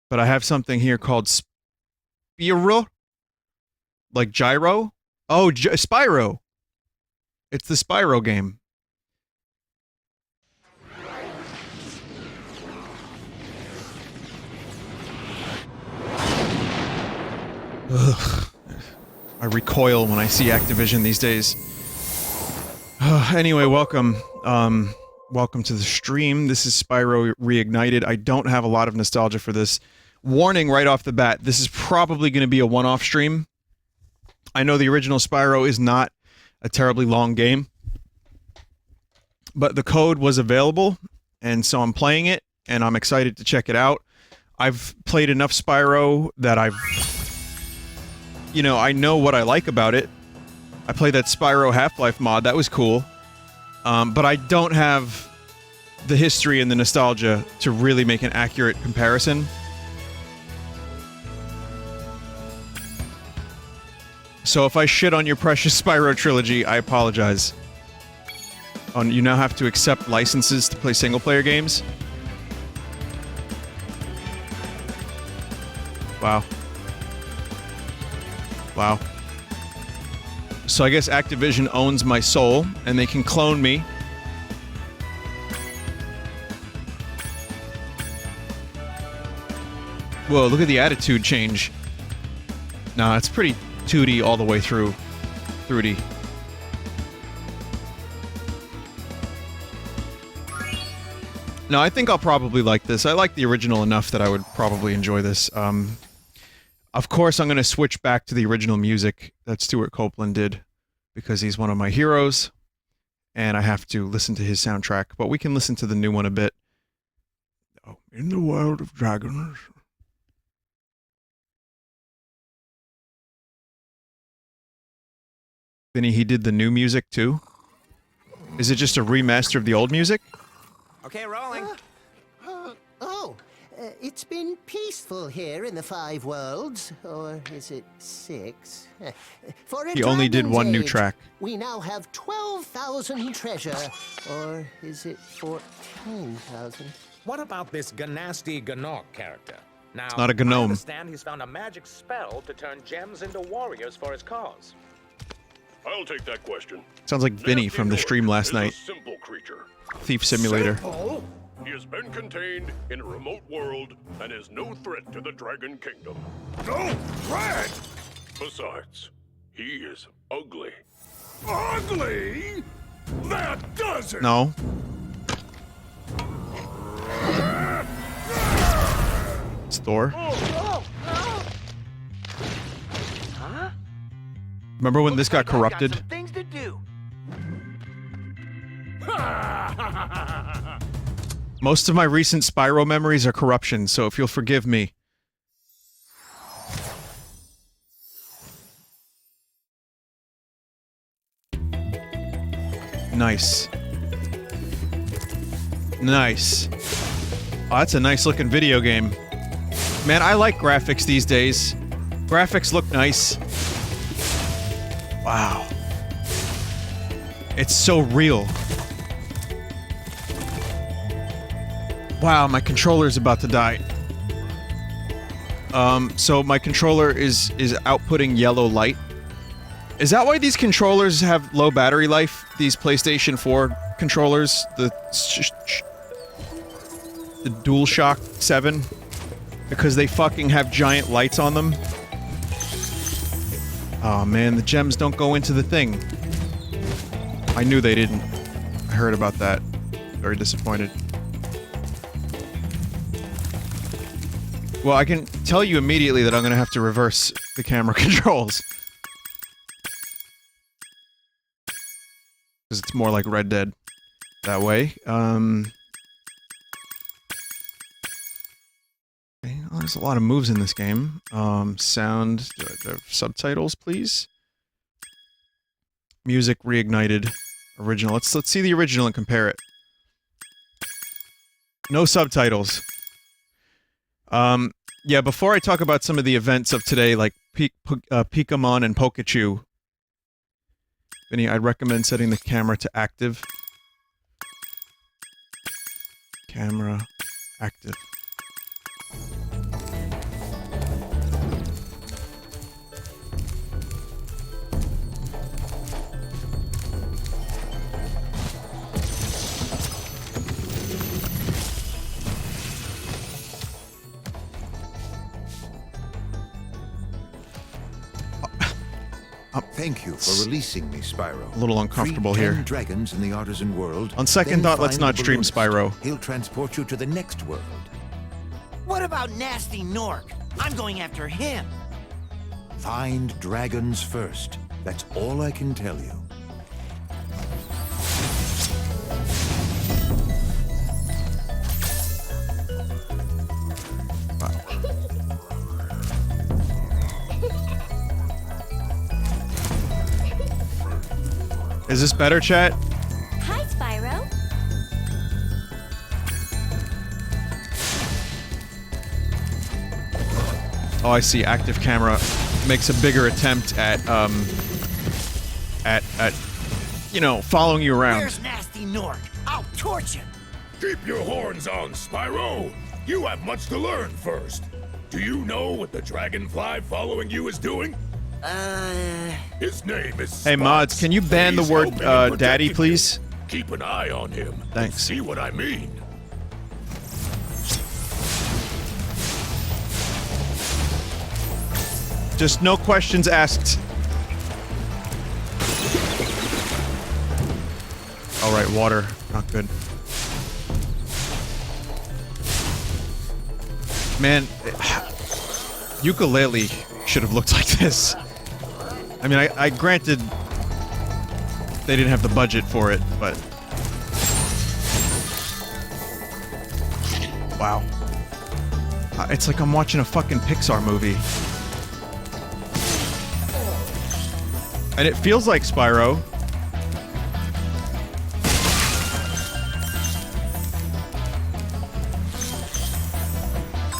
But I have something here called Spyro? Like Gyro? Oh, Spyro! It's the Spyro game. Ugh. I recoil when I see Activision these days. Anyway, welcome. Welcome to the stream. This is Spyro Reignited. I don't have a lot of nostalgia for this. Warning right off the bat, this is probably going to be a one-off stream. I know the original Spyro is not a terribly long game, but the code was available, and so I'm playing it, and I'm excited to check it out. I've played enough Spyro that I know what I like about it. I played that Spyro Half-Life mod, that was cool. But I don't have the history and the nostalgia to really make an accurate comparison. So if I shit on your precious Spyro trilogy, I apologize. You now have to accept licenses to play single-player games. Wow. Wow. So I guess Activision owns my soul, and they can clone me. Whoa, look at the attitude change. Nah, it's pretty 2D all the way through. 3D. No, I think I'll probably like this. I like the original enough that I would probably enjoy this. Of course, I'm going to switch back to the original music that Stuart Copeland did, because he's one of my heroes, and I have to listen to his soundtrack, but we can listen to the new one a bit. Oh, in the world of dragons. Vinny, he did the new music too? Is it just a remaster of the old music? Okay, rolling. It's been peaceful here in the 5 worlds, or is it 6? For a He only did one new track. We now have 12,000 treasure, or is it 14,000? What about this Ganasty Ganok character? Now, It's not a gnome. I understand he's found a magic spell to turn gems into warriors for his cause. I'll take that question. Sounds like Vinny from the stream last night. A simple creature. Thief Simulator. Simple? He has been contained in a remote world and is no threat to the Dragon Kingdom. No threat? Besides, he is ugly. Ugly? That does it! No. It's Thor. Huh? Remember when this got corrupted? Got some things to do. Most of my recent Spyro memories are corruption, so if you'll forgive me. Nice. Nice. Oh, that's a nice looking video game. Man, I like graphics these days. Graphics look nice. Wow. It's so real. Wow, my controller's about to die. So my controller is outputting yellow light. Is that why these controllers have low battery life? These PlayStation 4 controllers? The DualShock 7? Because they fucking have giant lights on them? Oh man, the gems don't go into the thing. I knew they didn't. I heard about that. Very disappointed. Well, I can tell you immediately that I'm gonna have to reverse the camera controls. Because it's more like Red Dead that way. Okay, well, there's a lot of moves in this game. Sound... Do I have subtitles, please? Music reignited. Original. Let's see the original and compare it. No subtitles. Yeah, before I talk about some of the events of today, like Pokemon and Pikachu, Vinny, I'd recommend setting the camera to active. Camera active. Thank you for releasing me, Spyro. A little uncomfortable Free 10 here. dragons in the Artisan world. On second then thought, let's find not the stream balloonist. Spyro. He'll transport you to the next world. What about Nasty Nork? I'm going after him. Find dragons first. That's all I can tell you. Is this better, chat? Hi, Spyro. Oh, I see. Active camera makes a bigger attempt at you know, following you around. Where's Nasty Nork? I'll torch him. Keep your horns on, Spyro. You have much to learn first. Do you know what the dragonfly following you is doing? His name is Hey, mods, can you ban the He's word helping and daddy, protecting please? you. Keep an eye on him. Thanks. See what I mean? Just no questions asked. All right, water. Not good. Man, ukulele should have looked like this. I mean, I granted they didn't have the budget for it, but... Wow. It's like I'm watching a fucking Pixar movie. And it feels like Spyro.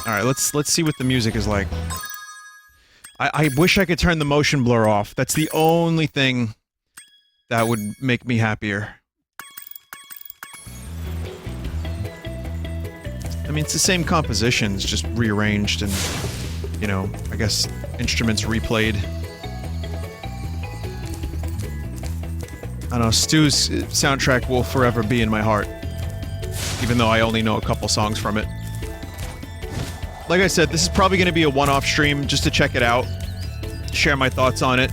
Alright, let's see what the music is like. I wish I could turn the motion blur off. That's the only thing that would make me happier. I mean, it's the same compositions, just rearranged and, you know, I guess instruments replayed. I don't know, Stu's soundtrack will forever be in my heart. Even though I only know a couple songs from it. Like I said, this is probably going to be a one-off stream just to check it out. Share my thoughts on it.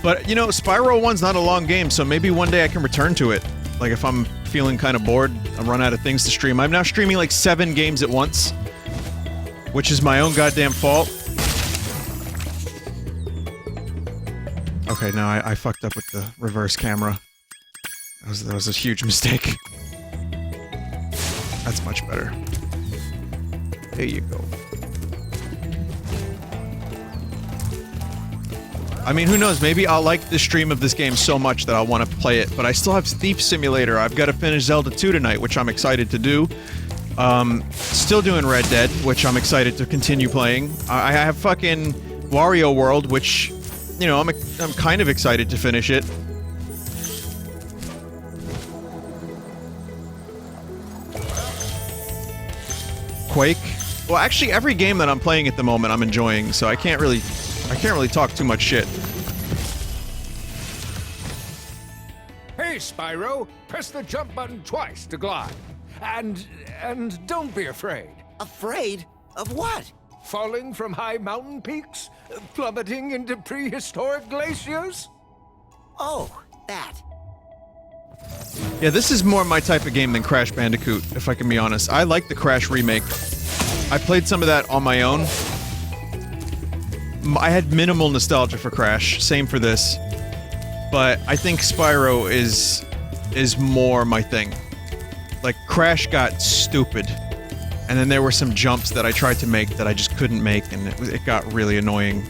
But, you know, Spyro 1's not a long game, so maybe one day I can return to it. Like, if I'm feeling kind of bored, I run out of things to stream. I'm now streaming like 7 games at once. Which is my own goddamn fault. Okay, no, I fucked up with the reverse camera. That was a huge mistake. That's much better. There you go. I mean, who knows? Maybe I'll like the stream of this game so much that I'll want to play it. But I still have Thief Simulator. I've got to finish Zelda 2 tonight, which I'm excited to do. Still doing Red Dead, which I'm excited to continue playing. I have fucking Wario World, which, you know, I'm kind of excited to finish it. Quake. Well, actually, every game that I'm playing at the moment, I'm enjoying, so I can't really talk too much shit. Hey, Spyro, press the jump button twice to glide. And don't be afraid. Afraid? Of what? Falling from high mountain peaks? Plummeting into prehistoric glaciers? Oh, that. Yeah, this is more my type of game than Crash Bandicoot, if I can be honest. I like the Crash remake. I played some of that on my own. I had minimal nostalgia for Crash, same for this. But I think Spyro is more my thing. Like, Crash got stupid. And then there were some jumps that I tried to make that I just couldn't make, and it got really annoying.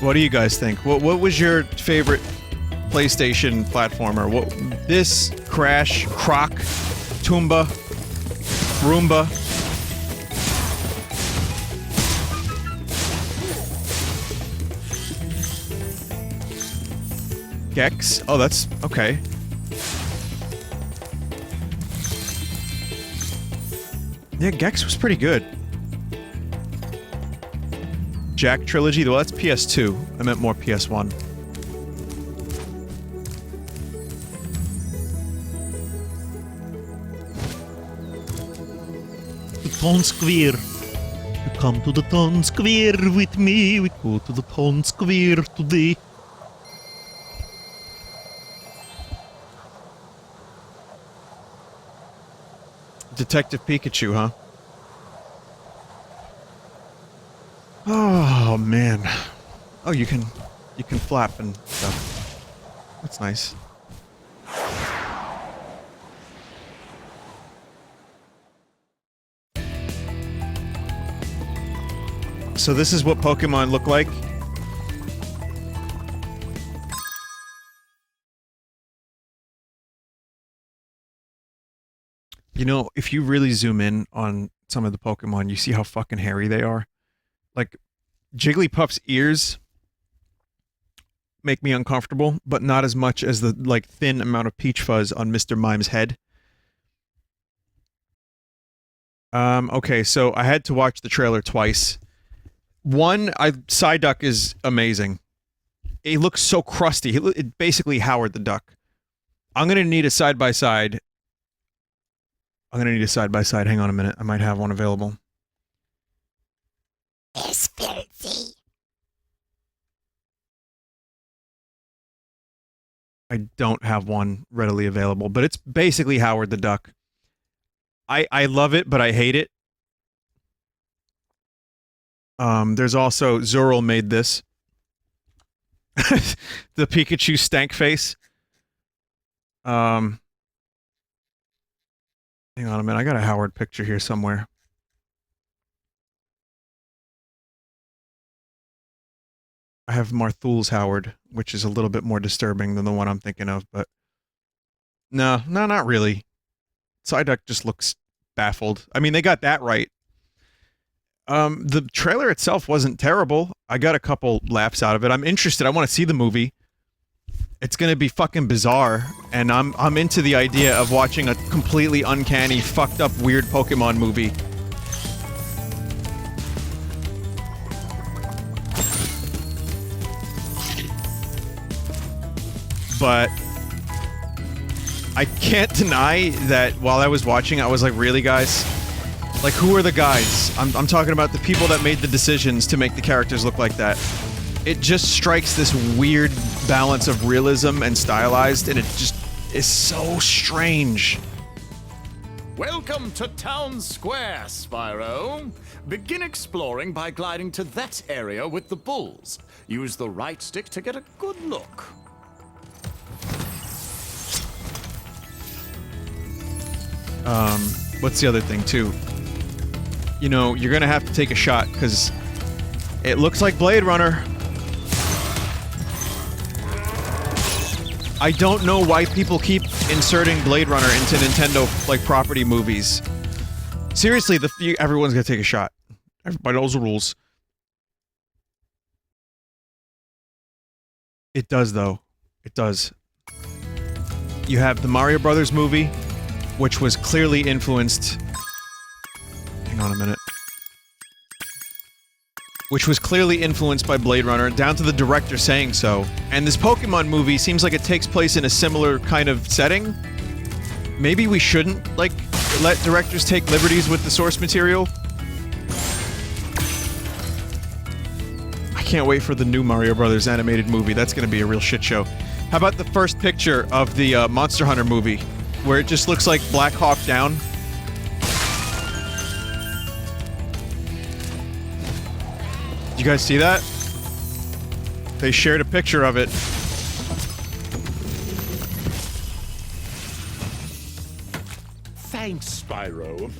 What do you guys think? What was your favorite PlayStation platformer? This, Crash, Croc, Toomba, Roomba? Gex? Oh, that's okay. Yeah, Gex was pretty good. Jack Trilogy? Well, that's PS2. I meant more PS1. Du Ton Squeer. Du Come to the town square with me. We go to the town square today. Detective Pikachu, huh? Oh man. Oh, you can flap and stuff. That's nice. So this is what Pokemon look like. You know, if you really zoom in on some of the Pokemon, you see how fucking hairy they are. Like, Jigglypuff's ears make me uncomfortable, but not as much as the, like, thin amount of peach fuzz on Mr. Mime's head. Okay, so I had to watch the trailer twice. One, Psyduck is amazing. He looks so crusty. It basically Howard the Duck. I'm gonna need a side-by-side. Hang on a minute. I might have one available. It's filthy. I don't have one readily available, but it's basically Howard the Duck. I love it, but I hate it. There's also Zurl made this. The Pikachu stank face. Hang on a minute, I got a Howard picture here somewhere. I have Marthul's Howard, which is a little bit more disturbing than the one I'm thinking of, but... No, not really. Psyduck just looks baffled. I mean, they got that right. The trailer itself wasn't terrible. I got a couple laughs out of it. I'm interested. I want to see the movie. It's gonna be fucking bizarre, and I'm into the idea of watching a completely uncanny, fucked up, weird Pokemon movie. But I can't deny that while I was watching, I was like, really, guys? Like, who are the guys? I'm talking about the people that made the decisions to make the characters look like that. It just strikes this weird balance of realism and stylized, and it just is so strange. Welcome to Town Square, Spyro. Begin exploring by gliding to that area with the bulls. Use the right stick to get a good look. What's the other thing, too? You know, you're gonna have to take a shot, because it looks like Blade Runner. I don't know why people keep inserting Blade Runner into Nintendo, like, property movies. Seriously, everyone's gonna take a shot. Everybody knows the rules. It does, though. It does. You have the Mario Brothers movie, which was clearly influenced... Hang on a minute. Which was clearly influenced by Blade Runner, down to the director saying so. And this Pokemon movie seems like it takes place in a similar kind of setting. Maybe we shouldn't, like, let directors take liberties with the source material. I can't wait for the new Mario Brothers animated movie. That's gonna be a real shit show. How about the first picture of the Monster Hunter movie, where it just looks like Black Hawk Down? You guys see that? They shared a picture of it. Thanks, Spyro.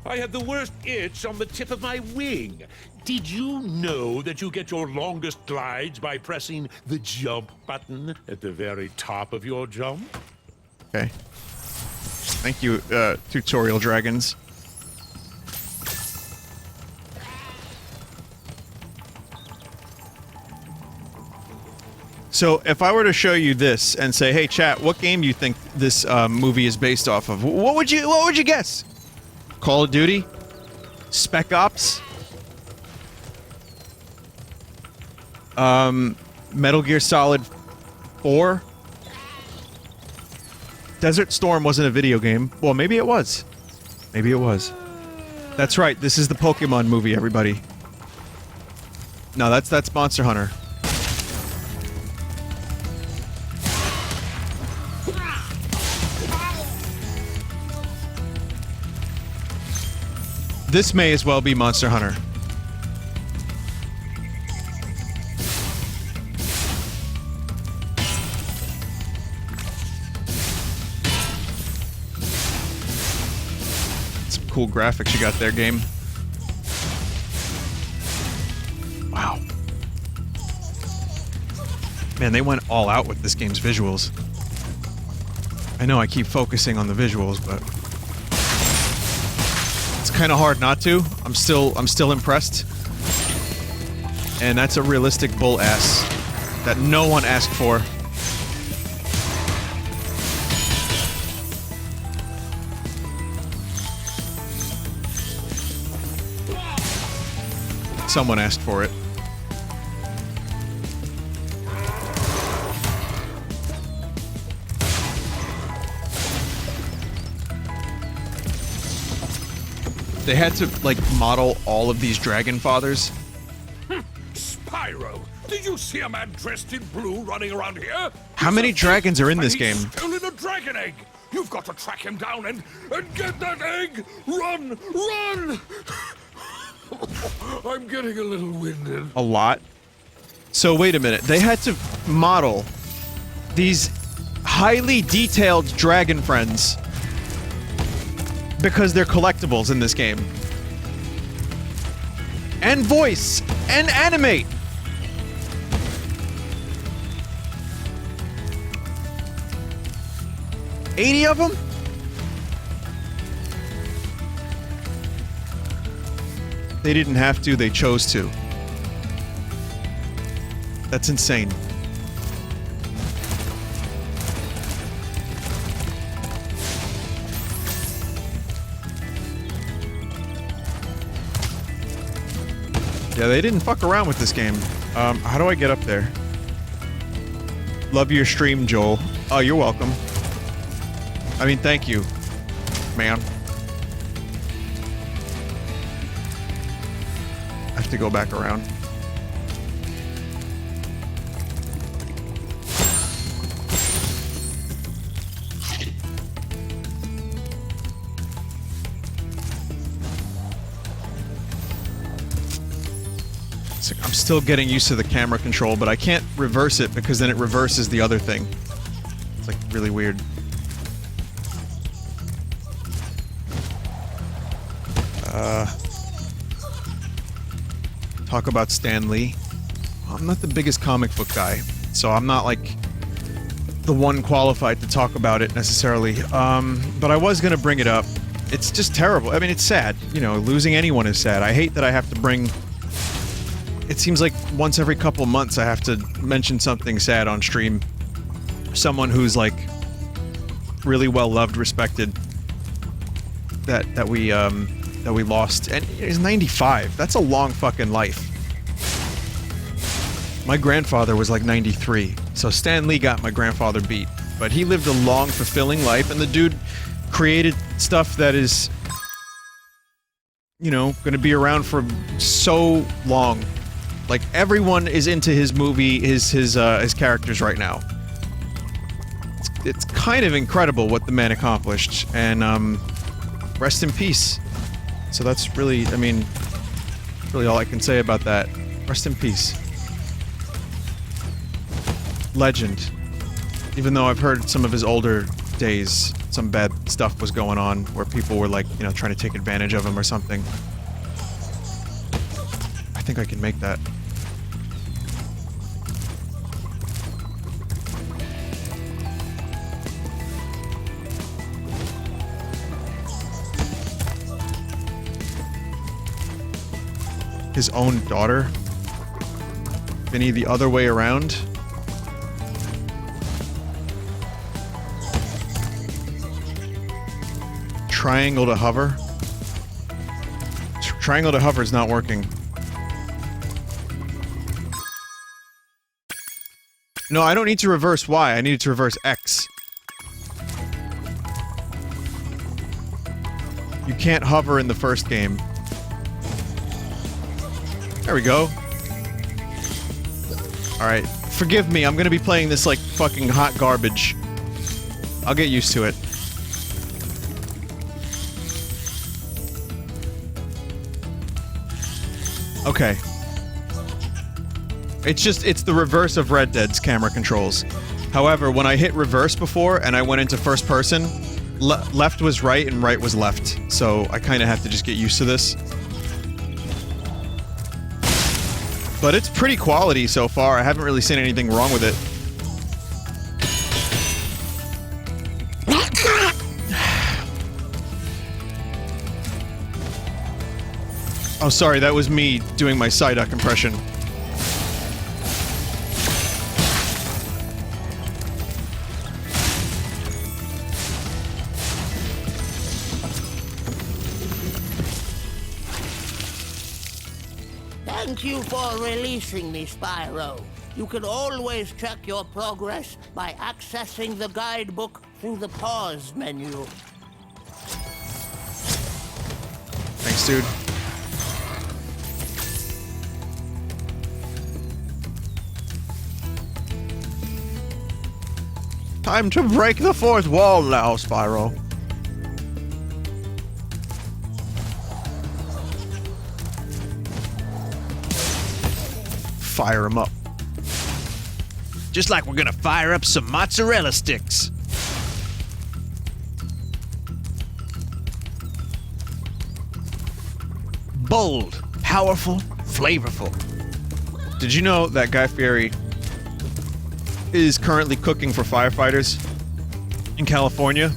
I had the worst itch on the tip of my wing. Did you know that you get your longest glides by pressing the jump button at the very top of your jump? Okay. Thank you, tutorial dragons. So, if I were to show you this and say, "Hey, chat, what game do you think this movie is based off of?" What would you guess? Call of Duty? Spec Ops? Metal Gear Solid 4? Desert Storm wasn't a video game. Well, maybe it was. Maybe it was. That's right, this is the Pokemon movie, everybody. No, that's Monster Hunter. This may as well be Monster Hunter. Some cool graphics you got there, game. Wow. Man, they went all out with this game's visuals. I know I keep focusing on the visuals, but it's kind of hard not to. I'm still impressed. And that's a realistic bull ass that no one asked for. Someone asked for it. They had to, like, model all of these dragon fathers. Spyro, did you see a man dressed in blue running around here? How many dragons are in this game? He's stolen a dragon egg. You've got to track him down and get that egg. Run, run! I'm getting a little winded. A lot. So wait a minute. They had to model these highly detailed dragon friends because they're collectibles in this game. And voice and animate. $80 of them? They didn't have to, they chose to. That's insane. Yeah, they didn't fuck around with this game. How do I get up there? Love your stream, Joel. Oh, you're welcome. I mean, thank you, man. I have to go back around. I'm still getting used to the camera control, but I can't reverse it because then it reverses the other thing. It's like really weird. Talk about Stan Lee. I'm not the biggest comic book guy, so I'm not like the one qualified to talk about it necessarily. But I was gonna bring it up. It's just terrible. I mean, it's sad. You know, losing anyone is sad. I hate that I have to bring... It seems like once every couple months I have to mention something sad on stream. Someone who's like really well loved, respected, that we lost, and he's 95. That's a long fucking life. My grandfather was like 93, so Stan Lee got my grandfather beat, but he lived a long, fulfilling life, and the dude created stuff that is, you know, gonna be around for so long. Like, everyone is into his movie, his characters right now. It's kind of incredible what the man accomplished, and rest in peace. So that's really, I mean, really all I can say about that. Rest in peace. Legend. Even though I've heard some of his older days, some bad stuff was going on, where people were like, you know, trying to take advantage of him or something. I think I can make that. His own daughter? Vinny the other way around? Triangle to hover? Triangle to hover is not working. No, I don't need to reverse Y, I need to reverse X. You can't hover in the first game. There we go. Alright, forgive me, I'm gonna be playing this like fucking hot garbage. I'll get used to it. Okay. It's the reverse of Red Dead's camera controls. However, when I hit reverse before and I went into first person, left was right and right was left. So I kind of have to just get used to this. But it's pretty quality so far. I haven't really seen anything wrong with it. Oh, sorry, that was me doing my Psyduck impression. Thank you for releasing me, Spyro. You can always check your progress by accessing the guidebook through the pause menu. Thanks, dude. Time to break the fourth wall now, Spyro. Fire him up. Just like we're gonna fire up some mozzarella sticks. Bold, powerful, flavorful. Did you know that Guy Fieri is currently cooking for firefighters in California?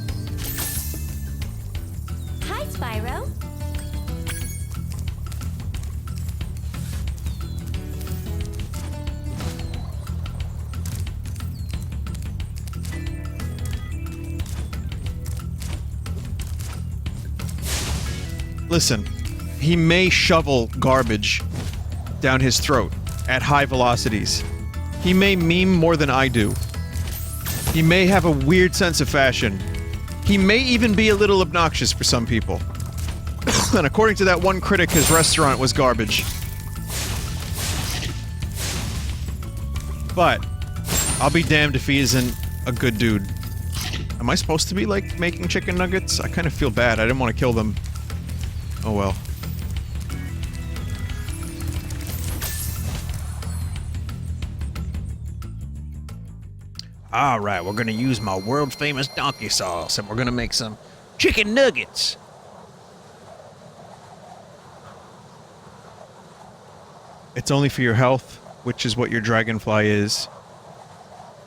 Hi, Spyro. Listen, he may shovel garbage down his throat at high velocities. He may meme more than I do. He may have a weird sense of fashion. He may even be a little obnoxious for some people. And according to that one critic, his restaurant was garbage. But I'll be damned if he isn't a good dude. Am I supposed to be, like, making chicken nuggets? I kind of feel bad. I didn't want to kill them. Oh well. Alright, we're gonna use my world-famous donkey sauce, and we're gonna make some chicken nuggets. It's only for your health, which is what your dragonfly is.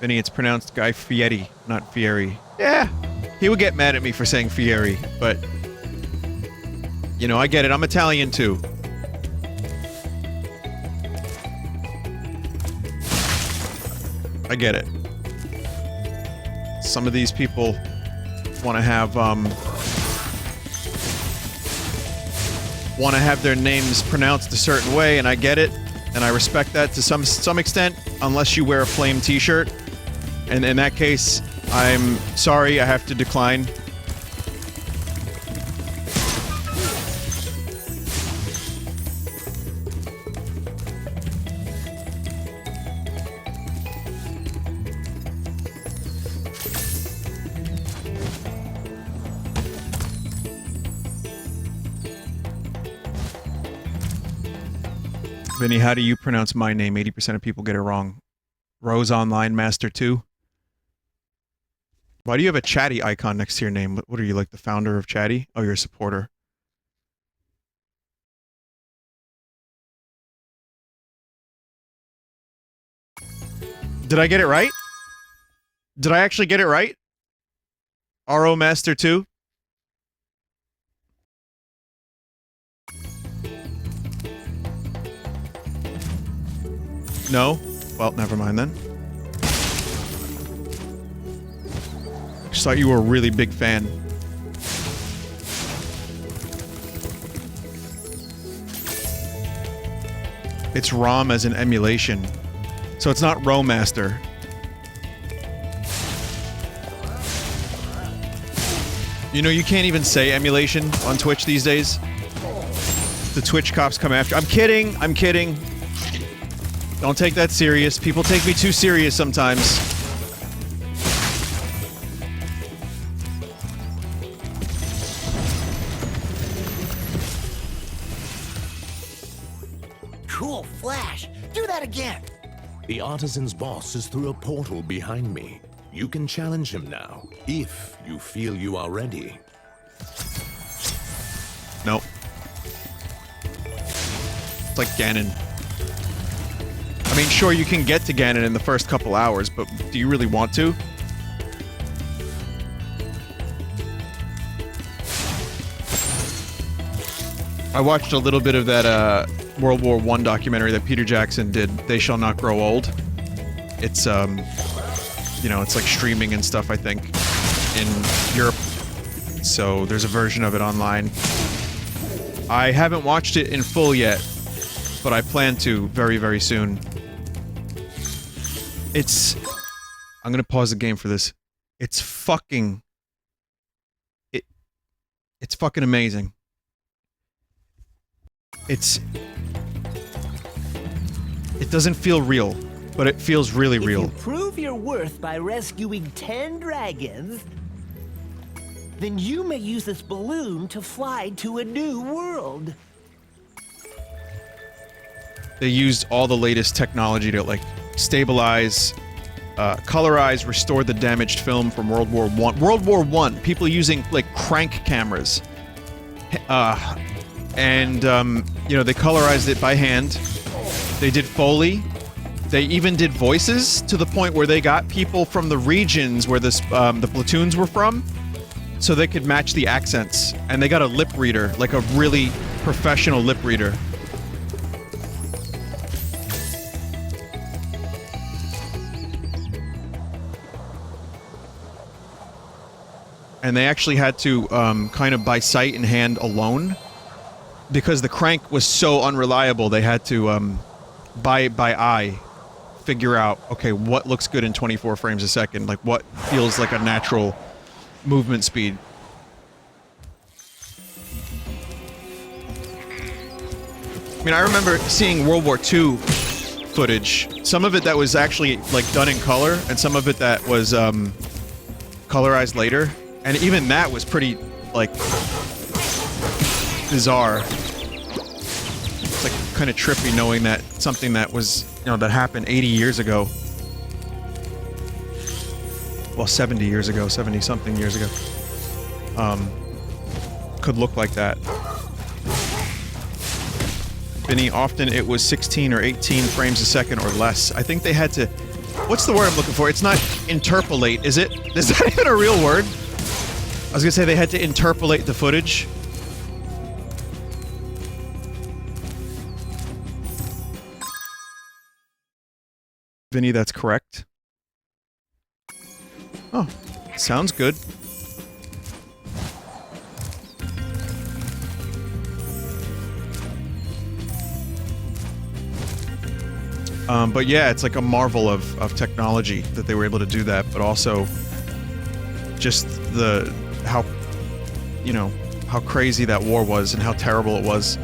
Vinny, it's pronounced Guy Fieri, not Fieri. Yeah, he would get mad at me for saying Fieri, but... You know, I get it. I'm Italian, too. I get it. Some of these people want to have their names pronounced a certain way, and I get it, and I respect that to some extent, unless you wear a flame t-shirt. And in that case, I'm sorry, I have to decline. Vinny, how do you pronounce my name? 80% of people get it wrong. Rose Online Master 2? Why do you have a chatty icon next to your name? What are you, like the founder of Chatty? Oh, you're a supporter. Did I get it right? Did I actually get it right? RO Master 2? No? Well, never mind then. Just thought you were a really big fan. It's ROM as an emulation. So it's not ROMaster. You know, you can't even say emulation on Twitch these days. The Twitch cops come after. I'm kidding. I'm kidding. Don't take that serious. People take me too serious sometimes. Cool flash. Do that again. The Artisans' boss is through a portal behind me. You can challenge him now, if you feel you are ready. Nope. It's like Ganon. I mean, sure, you can get to Ganon in the first couple hours, but do you really want to? I watched a little bit of that World War I documentary that Peter Jackson did, They Shall Not Grow Old. It's, you know, it's like streaming and stuff, I think, in Europe. So there's a version of it online. I haven't watched it in full yet, but I plan to very, very soon. It's... I'm gonna pause the game for this. It's fucking... It's fucking amazing. It doesn't feel real, but it feels really real. If you prove your worth by rescuing 10 dragons, then you may use this balloon to fly to a new world. They used all the latest technology to, like, stabilize, colorize, restore the damaged film from World War I. World War I, people using, like, crank cameras. And, you know, they colorized it by hand. They did Foley. They even did voices to the point where they got people from the regions where this, the platoons were from, so they could match the accents. And they got a lip reader, like a really professional lip reader. And they actually had to, kind of by sight and hand alone, because the crank was so unreliable, they had to, by eye, figure out, okay, what looks good in 24 frames a second, like what feels like a natural movement speed. I mean, I remember seeing World War II footage, some of it that was actually, like, done in color, and some of it that was, colorized later, and even that was pretty, like, bizarre. It's like kind of trippy knowing that something that was, you know, that happened 80 years ago. Well, 70 years ago, 70-something years ago. Could look like that. Vinny, often it was 16 or 18 frames a second or less. I think they had to... What's the word I'm looking for? It's not interpolate, is it? Is that even a real word? I was gonna say they had to interpolate the footage. Vinny, that's correct. Oh, sounds good. But yeah, it's like a marvel of technology that they were able to do that, but also just how, you know, how crazy that war was and how terrible it was.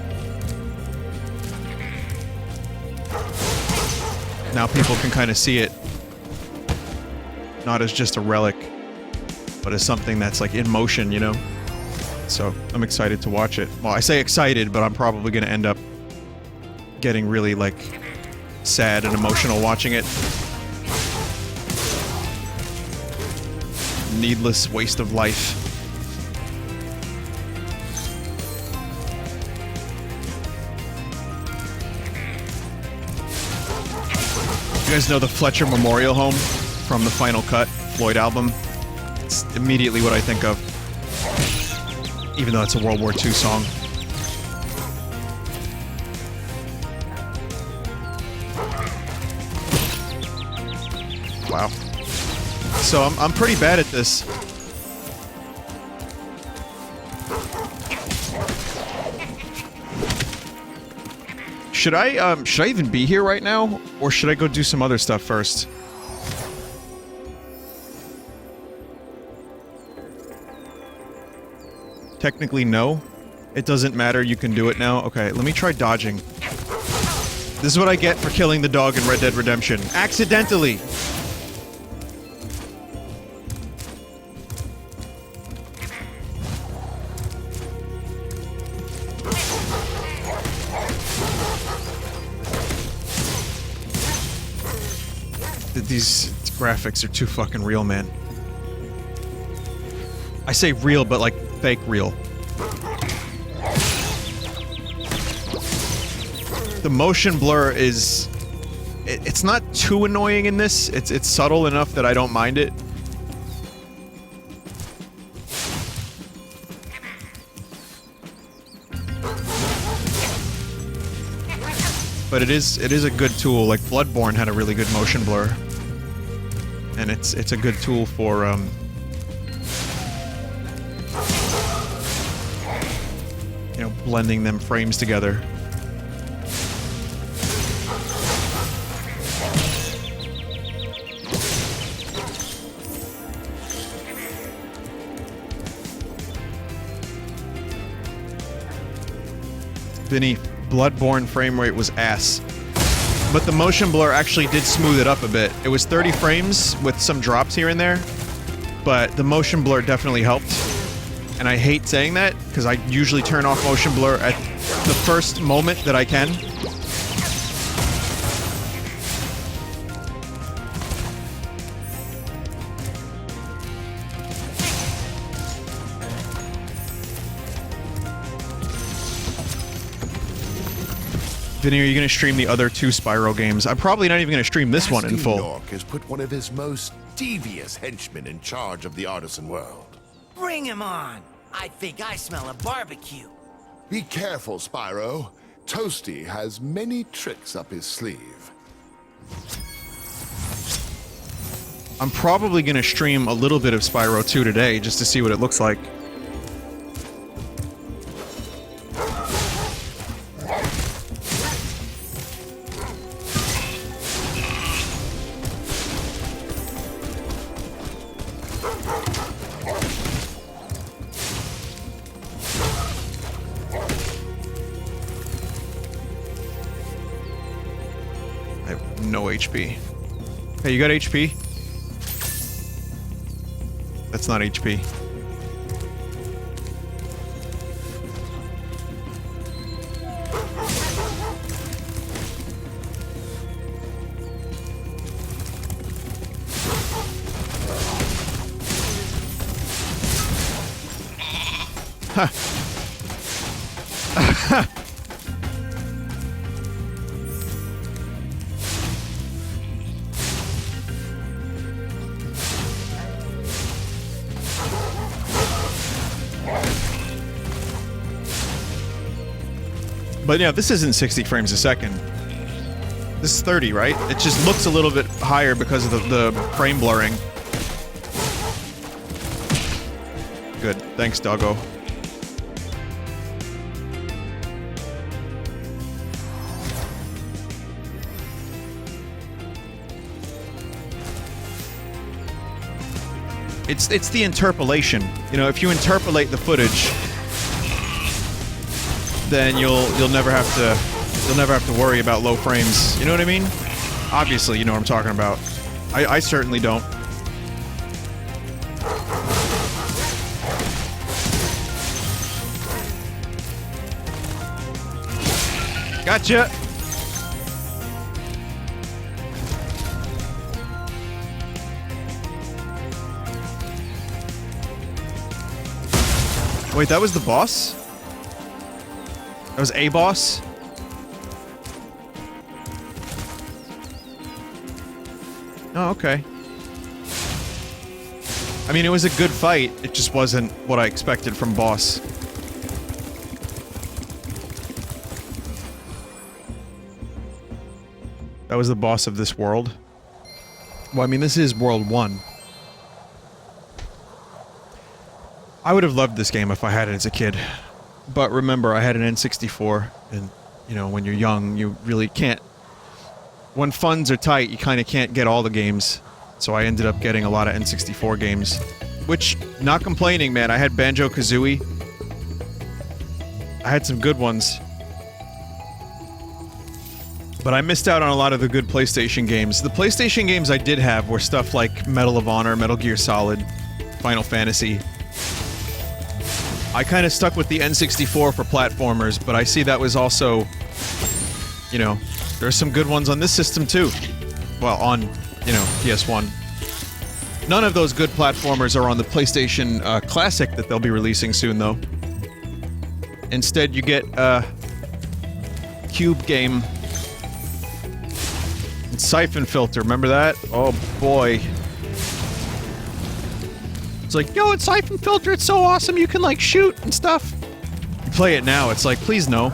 Now people can kind of see it, not as just a relic, but as something that's like in motion, you know? So I'm excited to watch it. Well, I say excited, but I'm probably going to end up getting really, like, sad and emotional watching it. Needless waste of life. You guys know the Fletcher Memorial Home from the Final Cut Floyd album? It's immediately what I think of. Even though it's a World War II song. Wow. So I'm pretty bad at this. Should I even be here right now? Or should I go do some other stuff first? Technically, no. It doesn't matter, you can do it now. Okay, let me try dodging. This is what I get for killing the dog in Red Dead Redemption. Accidentally! These graphics are too fucking real, man. I say real, but like fake real. The motion blur is... It's not too annoying in this. It's subtle enough that I don't mind it. But it is a good tool. Like Bloodborne had a really good motion blur. And it's a good tool for you know, blending them frames together. Vinny, Bloodborne frame rate was ass. But the motion blur actually did smooth it up a bit. It was 30 frames with some drops here and there, but the motion blur definitely helped. And I hate saying that, because I usually turn off motion blur at the first moment that I can. Vinny, are you going to stream the other 2 Spyro games? I'm probably not even going to stream this one in full. Nork has put one of his most devious henchmen in charge of the artisan world. Bring him on! I think I smell a barbecue. Be careful, Spyro. Toasty has many tricks up his sleeve. I'm probably going to stream a little bit of Spyro 2 today, just to see what it looks like. HP. Hey, you got HP? That's not HP. Huh. But yeah, this isn't 60 frames a second. This is 30, right? It just looks a little bit higher because of the frame blurring. Good. Thanks, doggo. It's the interpolation. You know, if you interpolate the footage, then you'll never have to worry about low frames. You know what I mean? Obviously, you know what I'm talking about. I certainly don't. Gotcha. Wait, that was the boss? That was a boss? Oh, okay. I mean, it was a good fight. It just wasn't what I expected from boss. That was the boss of this world. Well, I mean, this is World 1. I would have loved this game if I had it as a kid. But remember, I had an N64, and, you know, when you're young, you really can't... When funds are tight, you kind of can't get all the games. So I ended up getting a lot of N64 games. Which, not complaining, man, I had Banjo-Kazooie, I had some good ones. But I missed out on a lot of the good PlayStation games. The PlayStation games I did have were stuff like Medal of Honor, Metal Gear Solid, Final Fantasy. I kind of stuck with the N64 for platformers, but I see that was also, you know, there's some good ones on this system too. Well, on, you know, PS1. None of those good platformers are on the PlayStation Classic that they'll be releasing soon, though. Instead, you get a Cube game. And Siphon Filter, remember that? Oh boy. It's like, yo, it's Siphon Filter, it's so awesome, you can like shoot and stuff. You play it now, it's like, please no.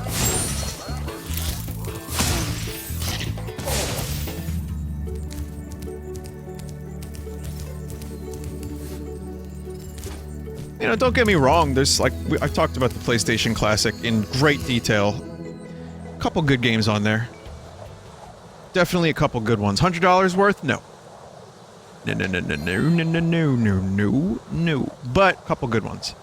You know, don't get me wrong, there's like, I've talked about the PlayStation Classic in great detail. A couple good games on there. Definitely a couple good ones. $100 worth? No. No. But, a couple good ones.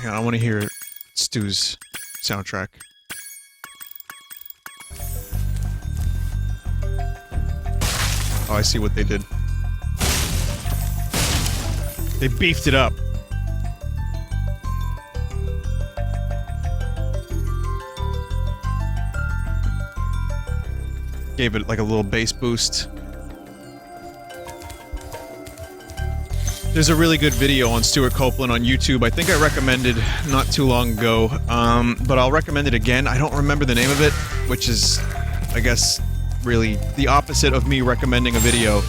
I want to hear Stu's soundtrack. Oh, I see what they did. They beefed it up. Gave it like a little bass boost. There's a really good video on Stuart Copeland on YouTube. I think I recommended not too long ago, but I'll recommend it again. I don't remember the name of it, which is, I guess, really the opposite of me recommending a video.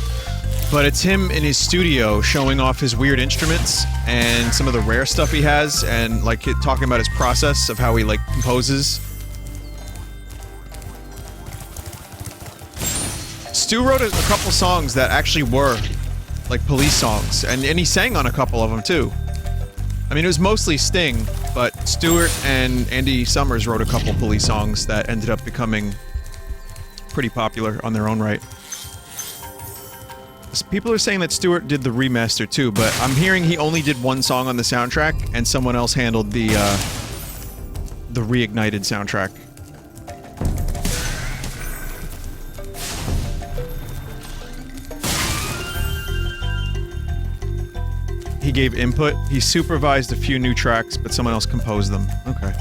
But it's him in his studio showing off his weird instruments and some of the rare stuff he has, and like talking about his process of how he like composes. Stu wrote a couple songs that actually were like police songs, and he sang on a couple of them too. I mean, it was mostly Sting, but Stewart and Andy Summers wrote a couple police songs that ended up becoming pretty popular on their own right. People are saying that Stewart did the remaster too, but I'm hearing he only did one song on the soundtrack, and someone else handled the Reignited soundtrack. He gave input. He supervised a few new tracks, but someone else composed them. Okay.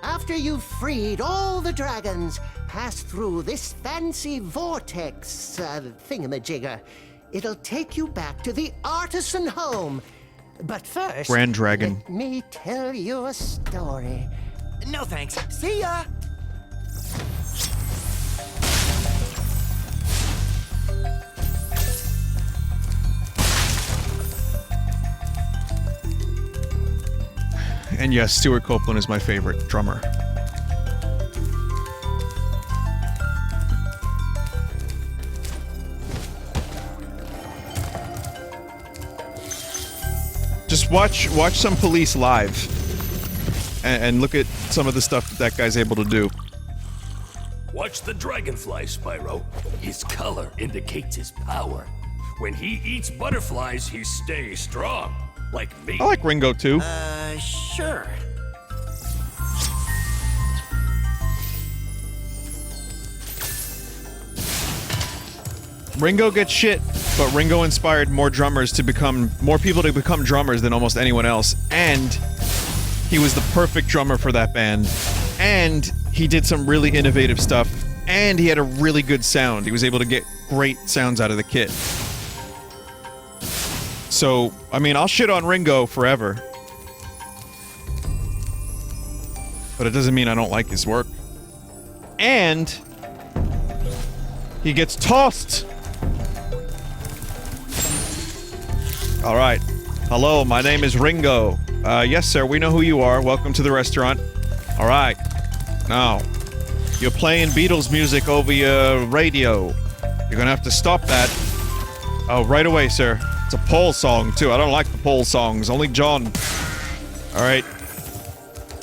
After you've freed all the dragons, pass through this fancy vortex thingamajigger. It'll take you back to the artisan home. But first, Grand Dragon. Let me tell you a story. No thanks. See ya! And yes, Stuart Copeland is my favorite drummer. Just watch some Police live, and look at some of the stuff that guy's able to do. Watch the dragonfly, Spyro. His color indicates his power. When he eats butterflies, he stays strong. Like me. I like Ringo too. Sure. Ringo gets shit, but Ringo inspired more people to become drummers than almost anyone else, and he was the perfect drummer for that band, and he did some really innovative stuff, and he had a really good sound. He was able to get great sounds out of the kit. So, I mean, I'll shit on Ringo forever. But it doesn't mean I don't like his work. And he gets tossed! Alright. Hello, my name is Ringo. Yes, sir, we know who you are. Welcome to the restaurant. Alright. Now, you're playing Beatles music over your radio. You're gonna have to stop that. Oh, right away, sir. It's a Paul song, too. I don't like the Paul songs. Only John. Alright.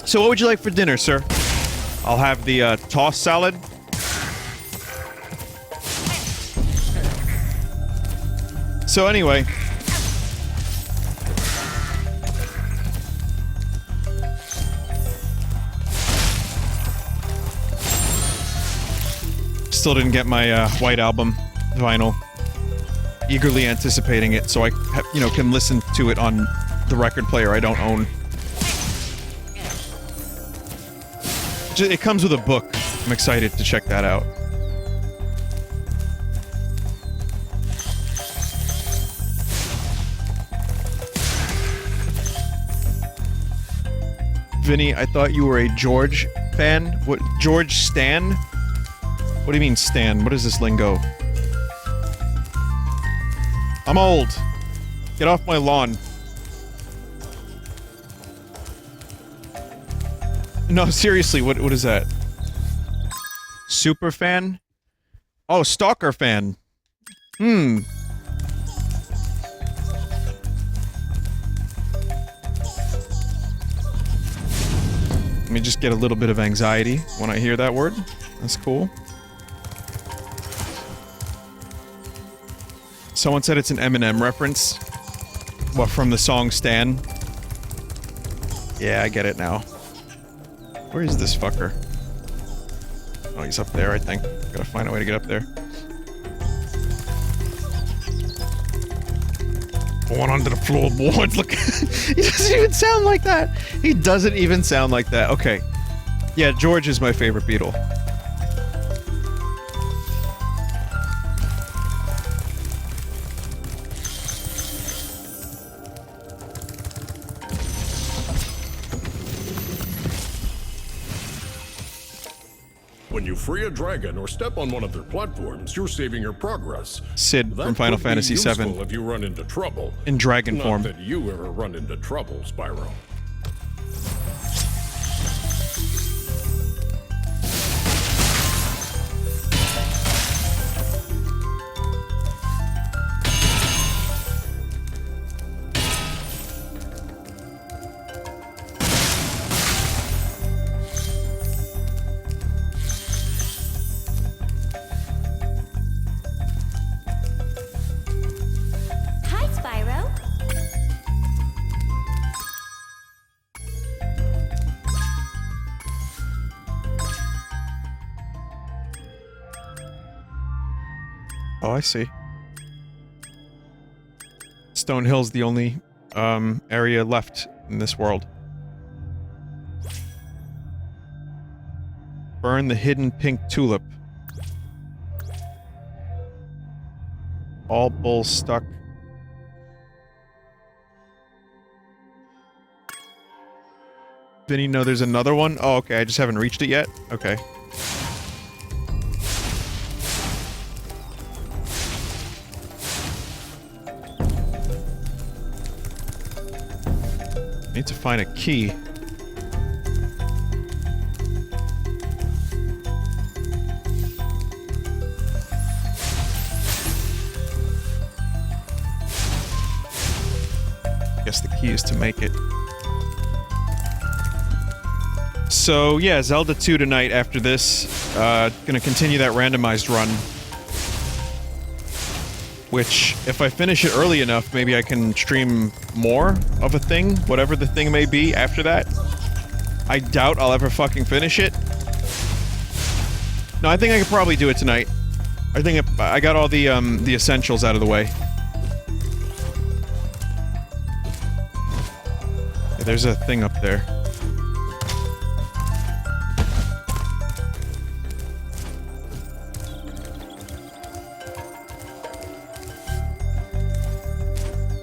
So what would you like for dinner, sir? I'll have the, tossed salad. So anyway... Still didn't get my, White Album vinyl. Eagerly anticipating it, so I, you know, can listen to it on the record player I don't own. It comes with a book. I'm excited to check that out. Vinny, I thought you were a George fan? What? George Stan? What do you mean, Stan? What is this lingo? I'm old. Get off my lawn. No, seriously, what is that? Super fan? Oh, stalker fan. Hmm. Let me just get a little bit of anxiety when I hear that word. That's cool. Someone said it's an Eminem reference. What, from the song Stan? Yeah, I get it now. Where is this fucker? Oh, he's up there, I think. Gotta find a way to get up there. Going under the floorboards, look. He doesn't even sound like that! He doesn't even sound like that. Okay. Yeah, George is my favorite Beatle. When you free a dragon or step on one of their platforms, you're saving your progress. Sid from Final Fantasy VII. If you run into trouble. In dragon form. Not that you ever run into trouble, Spyro. Oh, I see. Stone Hill's the only, area left in this world. Burn the hidden pink tulip. All bulls stuck. Vinny, no, there's another one? Oh, okay, I just haven't reached it yet? Okay. Need to find a key. Guess the key is to make it. So, yeah, Zelda 2 tonight after this. Gonna continue that randomized run. Which, if I finish it early enough, maybe I can stream more of a thing, whatever the thing may be after that. I doubt I'll ever fucking finish it. No, I think I could probably do it tonight. I think I got all the essentials out of the way. Yeah, there's a thing up there.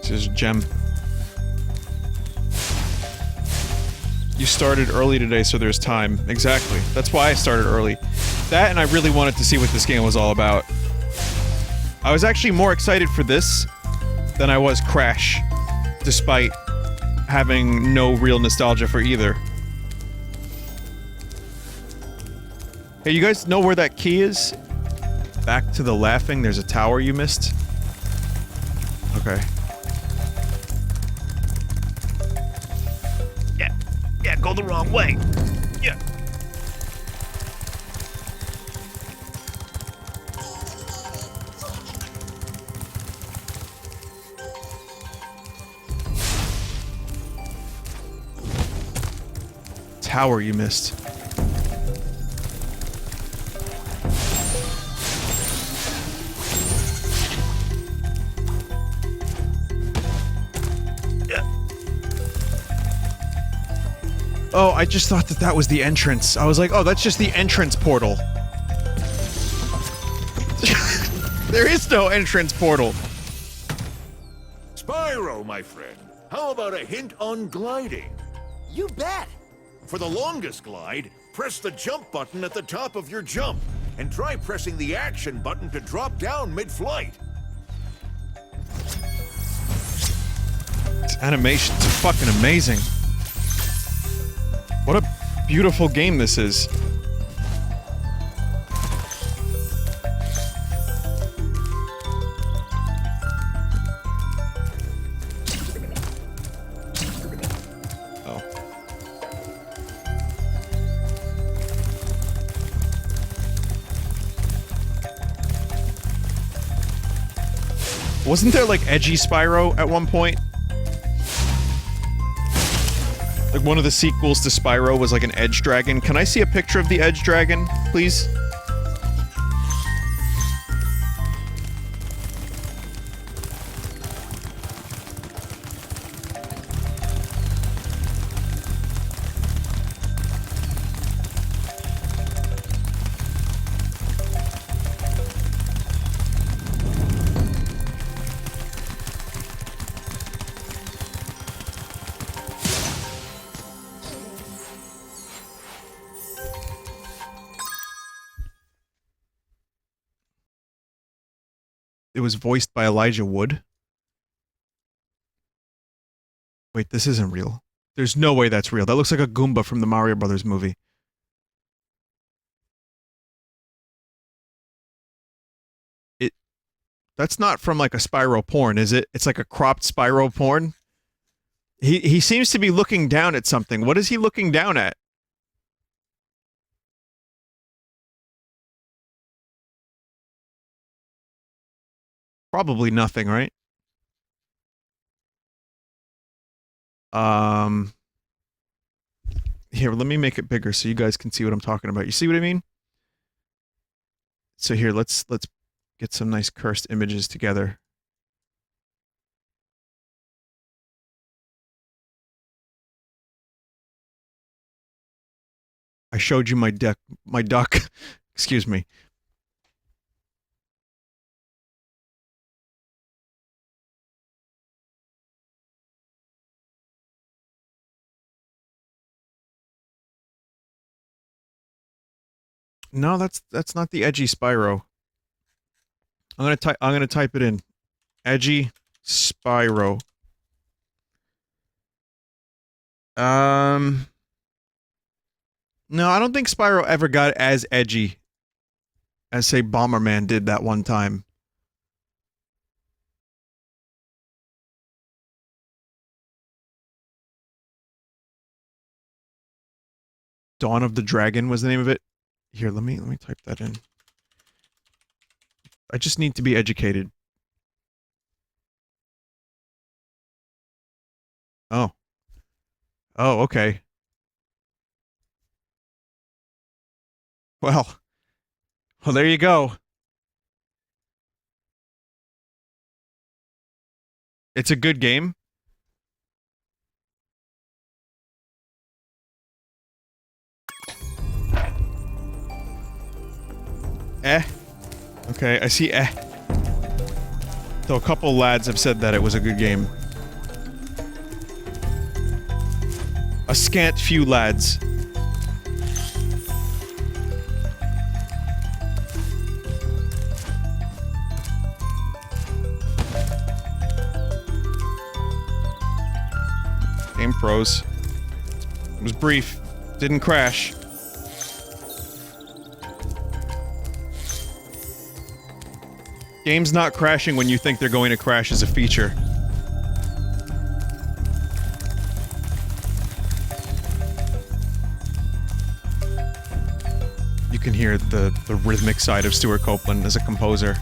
This is a gem. You started early today, so there's time. Exactly. That's why I started early. That, and I really wanted to see what this game was all about. I was actually more excited for this than I was Crash. despite having no real nostalgia for either. Hey, you guys know where that key is? Back to the laughing, there's a tower you missed. Okay. Yeah, go the wrong way. Yeah. Tower you missed. Oh, I just thought that that was the entrance. I was like, oh, that's just the entrance portal. There is no entrance portal. Spyro, my friend, how about a hint on gliding? You bet. For the longest glide, press the jump button at the top of your jump, and try pressing the action button to drop down mid-flight. This animation's fucking amazing. What a beautiful game this is. Oh. Wasn't there like edgy Spyro at one point? Like one of the sequels to Spyro was like an edge dragon. Can I see a picture of the edge dragon, please? It was voiced by Elijah Wood. Wait, this isn't real. There's no way that's real. That looks like a Goomba from the Mario Brothers movie. That's not from like a Spyro porn, is it? It's like a cropped Spyro porn. He seems to be looking down at something. What is he looking down at? Probably nothing, right? Here, let me make it bigger so you guys can see what I'm talking about. You see what I mean? So here, let's get some nice cursed images together. I showed you my duck. Excuse me. No, that's not the edgy Spyro. I'm gonna type it in. Edgy Spyro. No, I don't think Spyro ever got as edgy as, say, Bomberman did that one time. Dawn of the Dragon was the name of it. Here, let me type that in. I just need to be educated. Oh. Oh, okay. Well, there you go. It's a good game. Okay, I see So a couple lads have said that it was a good game. A scant few lads. Game froze. It was brief. Didn't crash. Game's not crashing when you think they're going to crash as a feature. You can hear the rhythmic side of Stuart Copeland as a composer.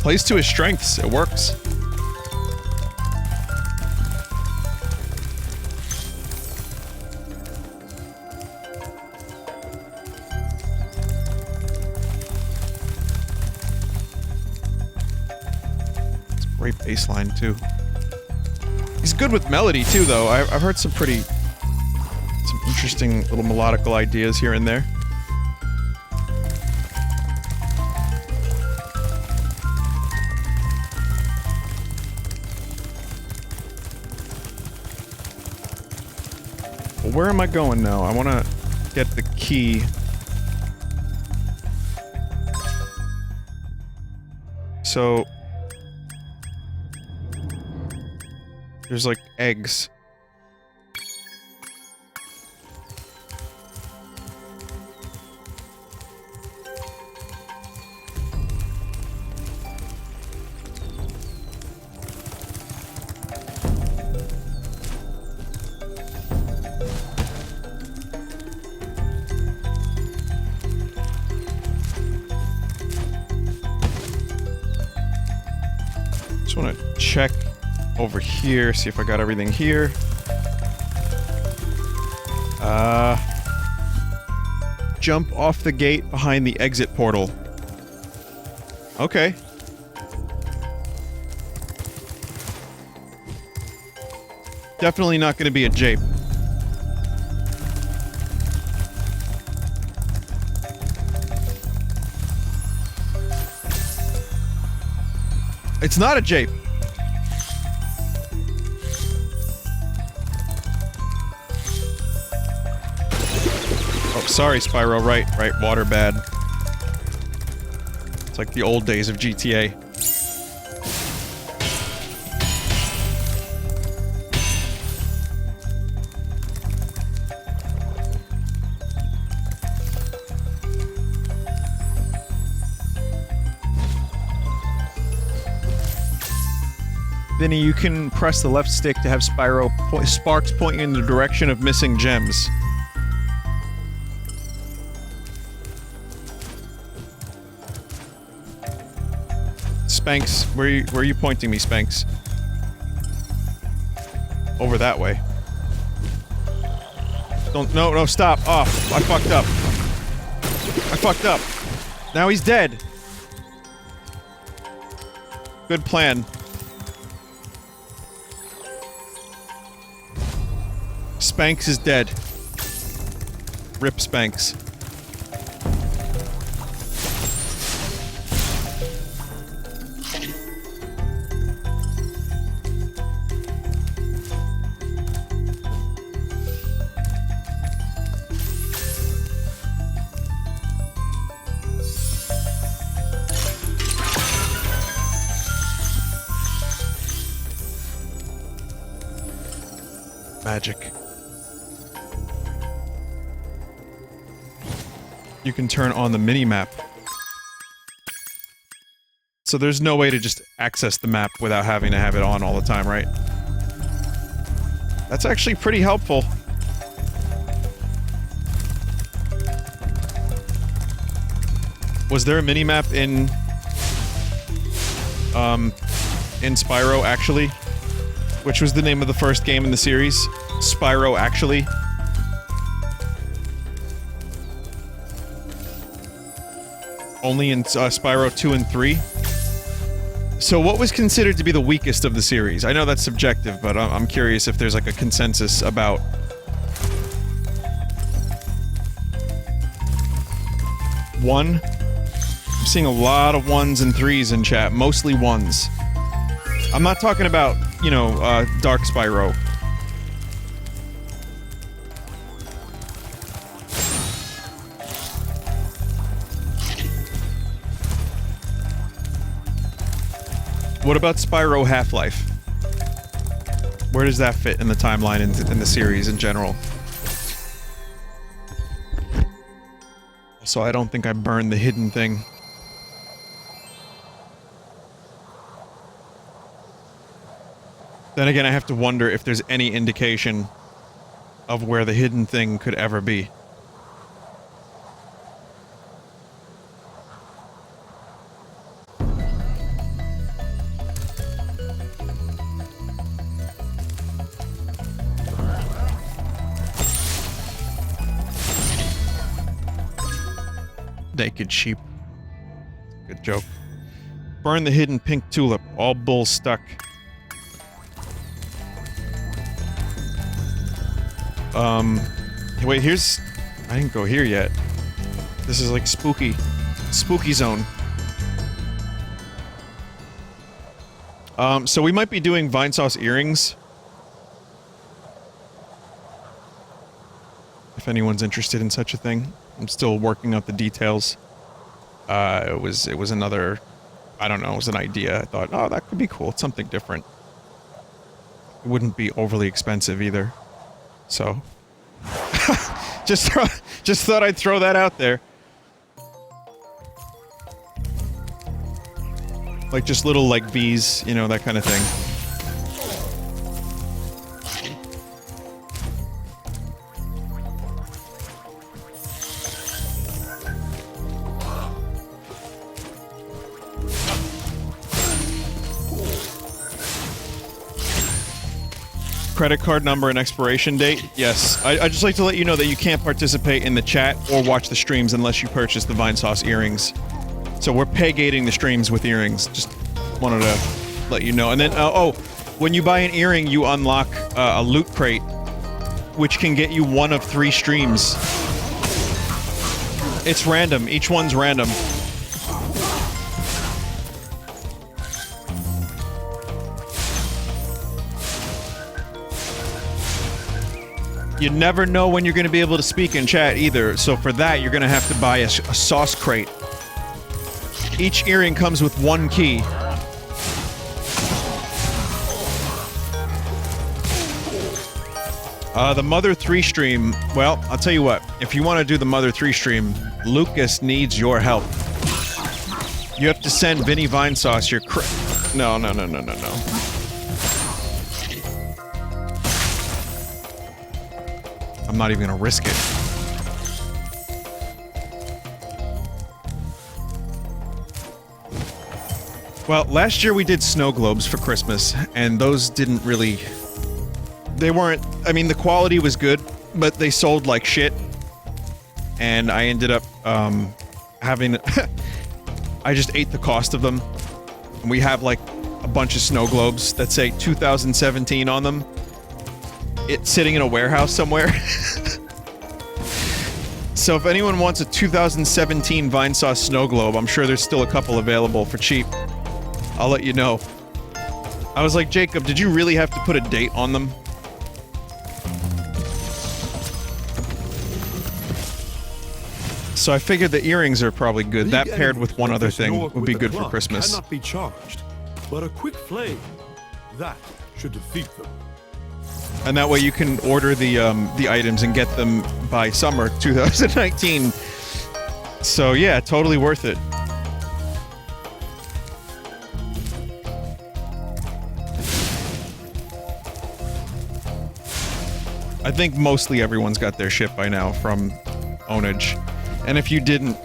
Plays to his strengths. It works. Great bass line, too. He's good with melody, too, though. I've heard some interesting little melodical ideas here and there. Well, where am I going now? I want to get the key. So... there's like eggs. Just want to check over here, see if I got everything here. Jump off the gate behind the exit portal. Okay. Definitely not gonna be a jape. It's not a jape. Sorry, Spyro. Right, water bad. It's like the old days of GTA. Vinny, you can press the left stick to have Spyro sparks pointing in the direction of missing gems. Spanx, where are you pointing me, Spanx? Over that way. No, stop. Oh, I fucked up. I fucked up. Now he's dead. Good plan. Spanx is dead. Rip Spanx. Magic. You can turn on the mini-map. So there's no way to just access the map without having to have it on all the time, right? That's actually pretty helpful. Was there a mini-map in Spyro, actually? Which was the name of the first game in the series? Spyro, actually? Only in Spyro 2 and 3? So what was considered to be the weakest of the series? I know that's subjective, but I'm curious if there's like a consensus about... One? I'm seeing a lot of 1s and 3s in chat, mostly 1s. I'm not talking about, you know, Dark Spyro. What about Spyro Half-Life? Where does that fit in the timeline in the series in general? So I don't think I burned the hidden thing. Then again, I have to wonder if there's any indication of where the hidden thing could ever be. Naked sheep. Good joke. Burn the hidden pink tulip. All bulls stuck. Wait, here's... I didn't go here yet. This is like spooky. Spooky zone. So we might be doing Vinesauce earrings. If anyone's interested in such a thing. I'm still working out the details. It was another... I don't know, it was an idea. I thought, oh, that could be cool. It's something different. It wouldn't be overly expensive either. So... just thought I'd throw that out there. Like just little like bees, you know, that kind of thing. Credit card number and expiration date? Yes. I'd just like to let you know that you can't participate in the chat or watch the streams unless you purchase the Vinesauce earrings. So we're pay-gating the streams with earrings. Just wanted to let you know. And then, oh, when you buy an earring, you unlock a loot crate, which can get you one of 3 streams. It's random. Each one's random. You never know when you're going to be able to speak in chat either, so for that you're going to have to buy a sauce crate. Each earring comes with 1 key. The Mother 3 stream, well, I'll tell you what, if you want to do the Mother 3 stream, Lucas needs your help. You have to send Vinny Vinesauce your No. I'm not even gonna risk it. Well, last year we did snow globes for Christmas, and those didn't really... They weren't... I mean, the quality was good, but they sold like shit. And I ended up, having... I just ate the cost of them. And we have, like, a bunch of snow globes that say 2017 on them. It's sitting in a warehouse somewhere. So if anyone wants a 2017 Vinesauce snow globe, I'm sure there's still a couple available for cheap. I'll let you know. I was like, Jacob, did you really have to put a date on them? So I figured the earrings are probably good. That paired with one other thing would be good for Christmas. Cannot be charged, but a quick flame, that should defeat them. And that way you can order the items and get them by summer 2019. So yeah, totally worth it. I think mostly everyone's got their shit by now from Ownage. And if you didn't,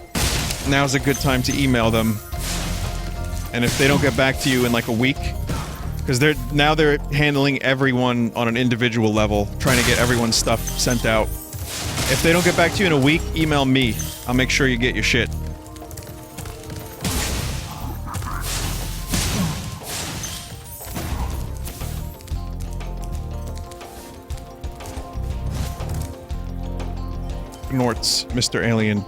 now's a good time to email them. And if they don't get back to you in like a week, because they're handling everyone on an individual level, trying to get everyone's stuff sent out. If they don't get back to you in a week, email me. I'll make sure you get your shit. Gnorts, Mr. Alien.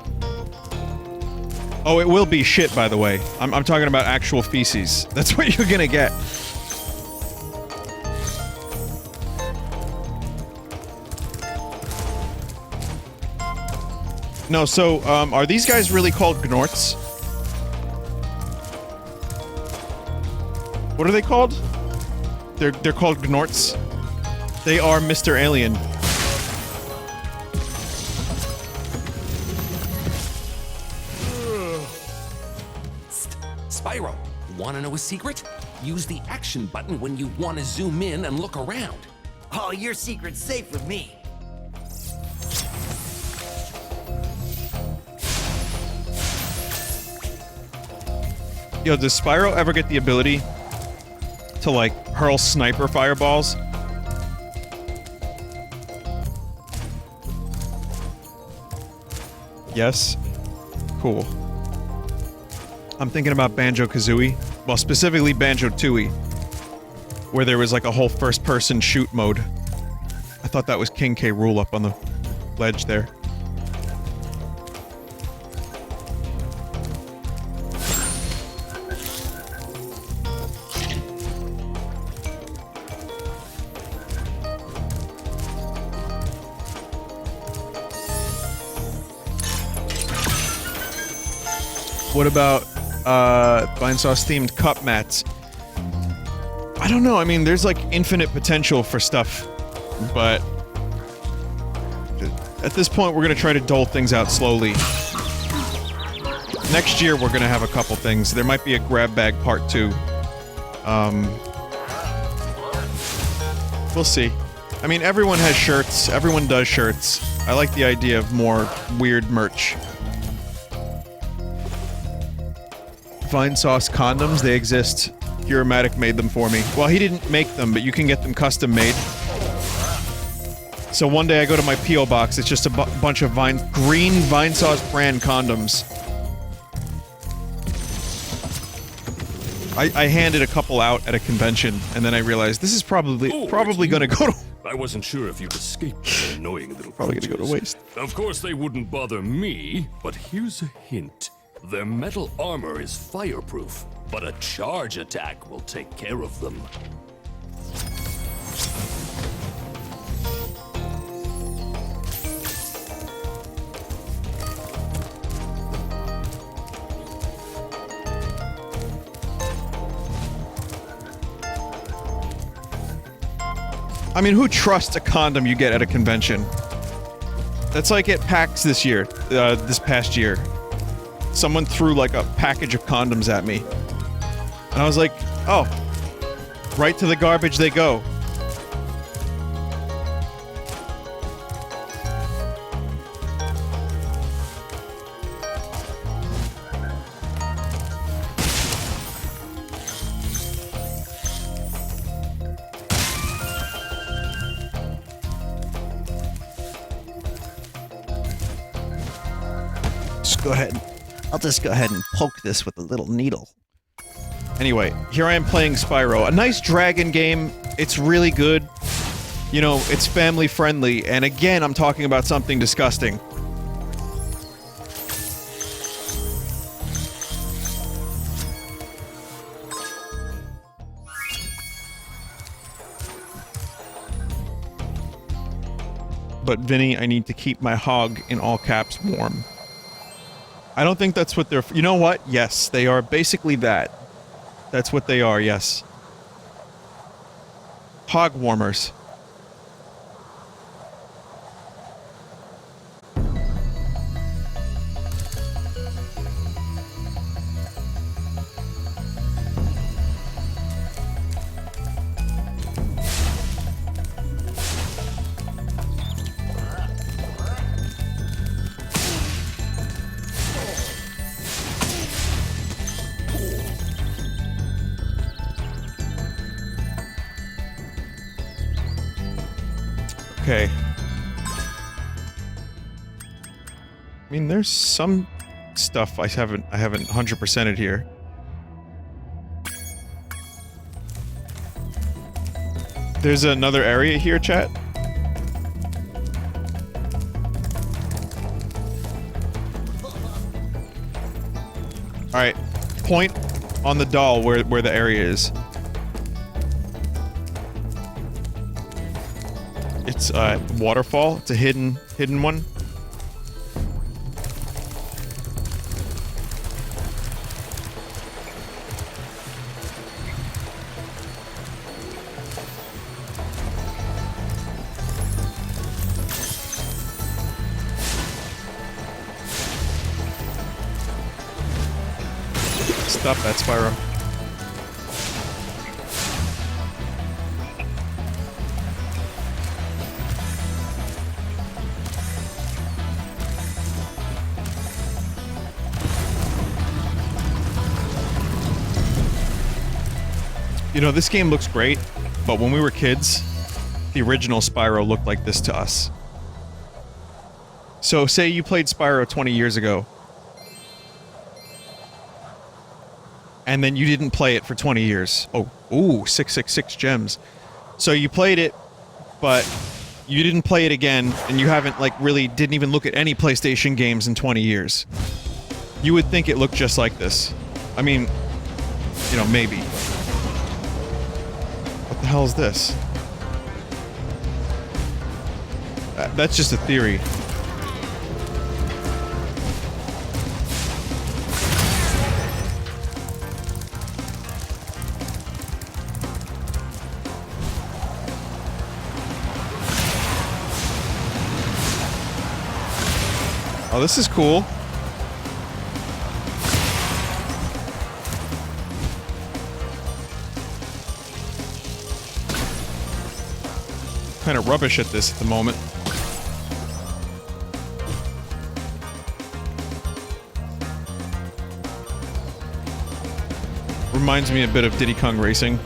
Oh, it will be shit, by the way. I'm talking about actual feces. That's what you're gonna get. No, so, are these guys really called Gnorts? What are they called? They're called Gnorts. They are Mr. Alien. Spyro, wanna know a secret? Use the action button when you want to zoom in and look around. Oh, your secret's safe with me. Yo, does Spyro ever get the ability to, like, hurl sniper fireballs? Yes? Cool. I'm thinking about Banjo-Kazooie. Well, specifically Banjo-Tooie. Where there was, like, a whole first-person shoot mode. I thought that was King K. Rool up on the ledge there. What about, Vinesauce themed cup mats? I don't know, I mean, there's like infinite potential for stuff, but at this point we're gonna try to dole things out slowly. Next year we're gonna have a couple things. There might be a grab bag part 2. We'll see. I mean, everyone has shirts, everyone does shirts. I like the idea of more weird merch. Vinesauce condoms, they exist. Purematic made them for me. Well, he didn't make them, but you can get them custom made. So one day I go to my P.O. box, it's just a bunch of green Vinesauce brand condoms. I handed a couple out at a convention, and then I realized this is probably gonna go to... I wasn't sure if you'd escape the annoying little Probably gonna go to waste. Of course they wouldn't bother me, but here's a hint. Their metal armor is fireproof, but a charge attack will take care of them. I mean, who trusts a condom you get at a convention? That's like at PAX this year, this past year. Someone threw like a package of condoms at me. And I was like, oh, right to the garbage they go. I'll just go ahead and poke this with a little needle. Anyway, here I am playing Spyro. A nice dragon game. It's really good. You know, it's family friendly. And again, I'm talking about something disgusting. But Vinny, I need to keep my hog in all caps warm. I don't think that's what they're... You know what? Yes, they are basically that. That's what they are, yes. Hog warmers. Okay. I mean, there's some stuff I haven't 100%ed here. There's another area here, chat. Alright, point on the doll where the area is. It's a waterfall. It's a hidden one. Stop that, Spyro. You know, this game looks great, but when we were kids, the original Spyro looked like this to us. So, say you played Spyro 20 years ago, and then you didn't play it for 20 years. Oh, ooh, 666 gems. So you played it, but you didn't play it again, and you haven't, like, really didn't even look at any PlayStation games in 20 years. You would think it looked just like this. I mean, you know, maybe. What the hell is this? That's just a theory. Oh, this is cool. Kind of rubbish at this at the moment. Reminds me a bit of Diddy Kong Racing.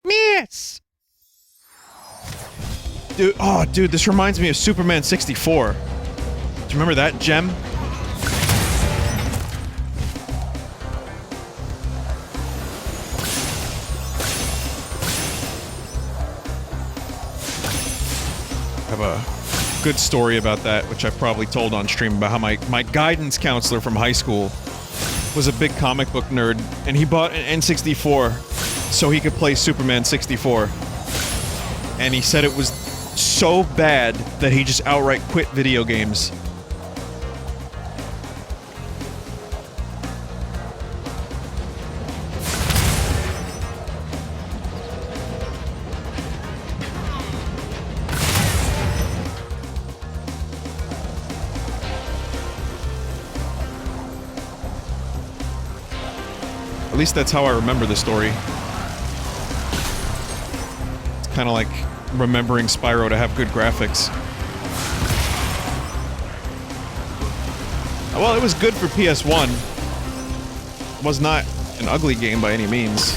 Miss! Dude, oh, dude, this reminds me of Superman 64. Do you remember that gem? I have a good story about that, which I've probably told on stream, about how my guidance counselor from high school was a big comic book nerd, and he bought an N64 so he could play Superman 64. And he said it was so bad that he just outright quit video games. At least that's how I remember the story. It's kind of like remembering Spyro to have good graphics. Well, it was good for PS1. It was not an ugly game by any means.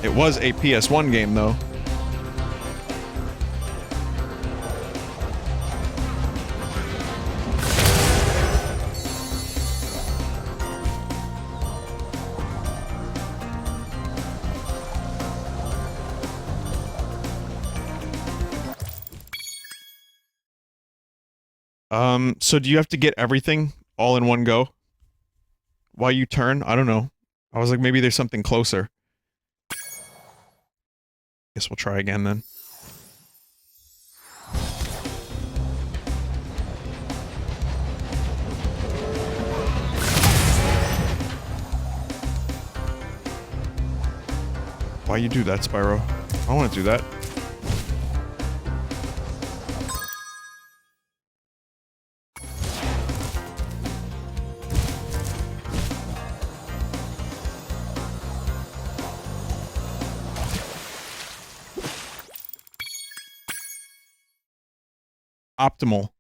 It was a PS1 game, though. So do you have to get everything all in one go? While you turn? I don't know. I was like, maybe there's something closer. Guess we'll try again then. Why you do that, Spyro? I don't want to do that. Optimal.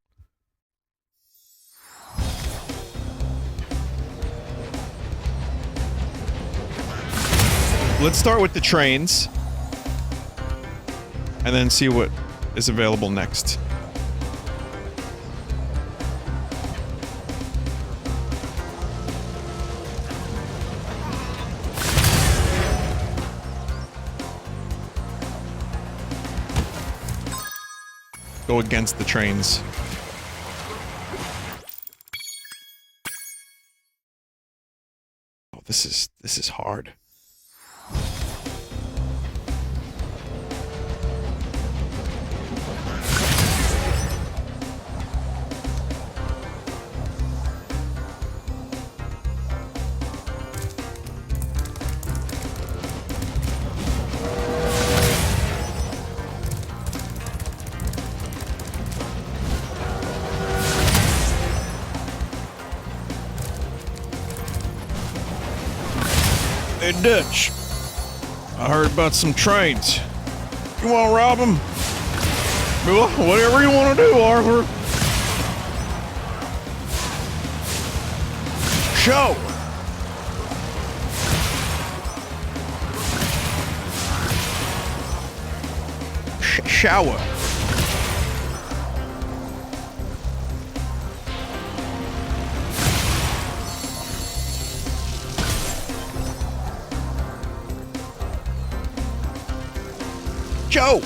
Let's start with the trains and then see what is available next. Go against the trains. Oh, this is hard. Hey, Dutch. I heard about some trains. You want to rob them? Well, whatever you want to do, Arthur. Show. Shower. Joe.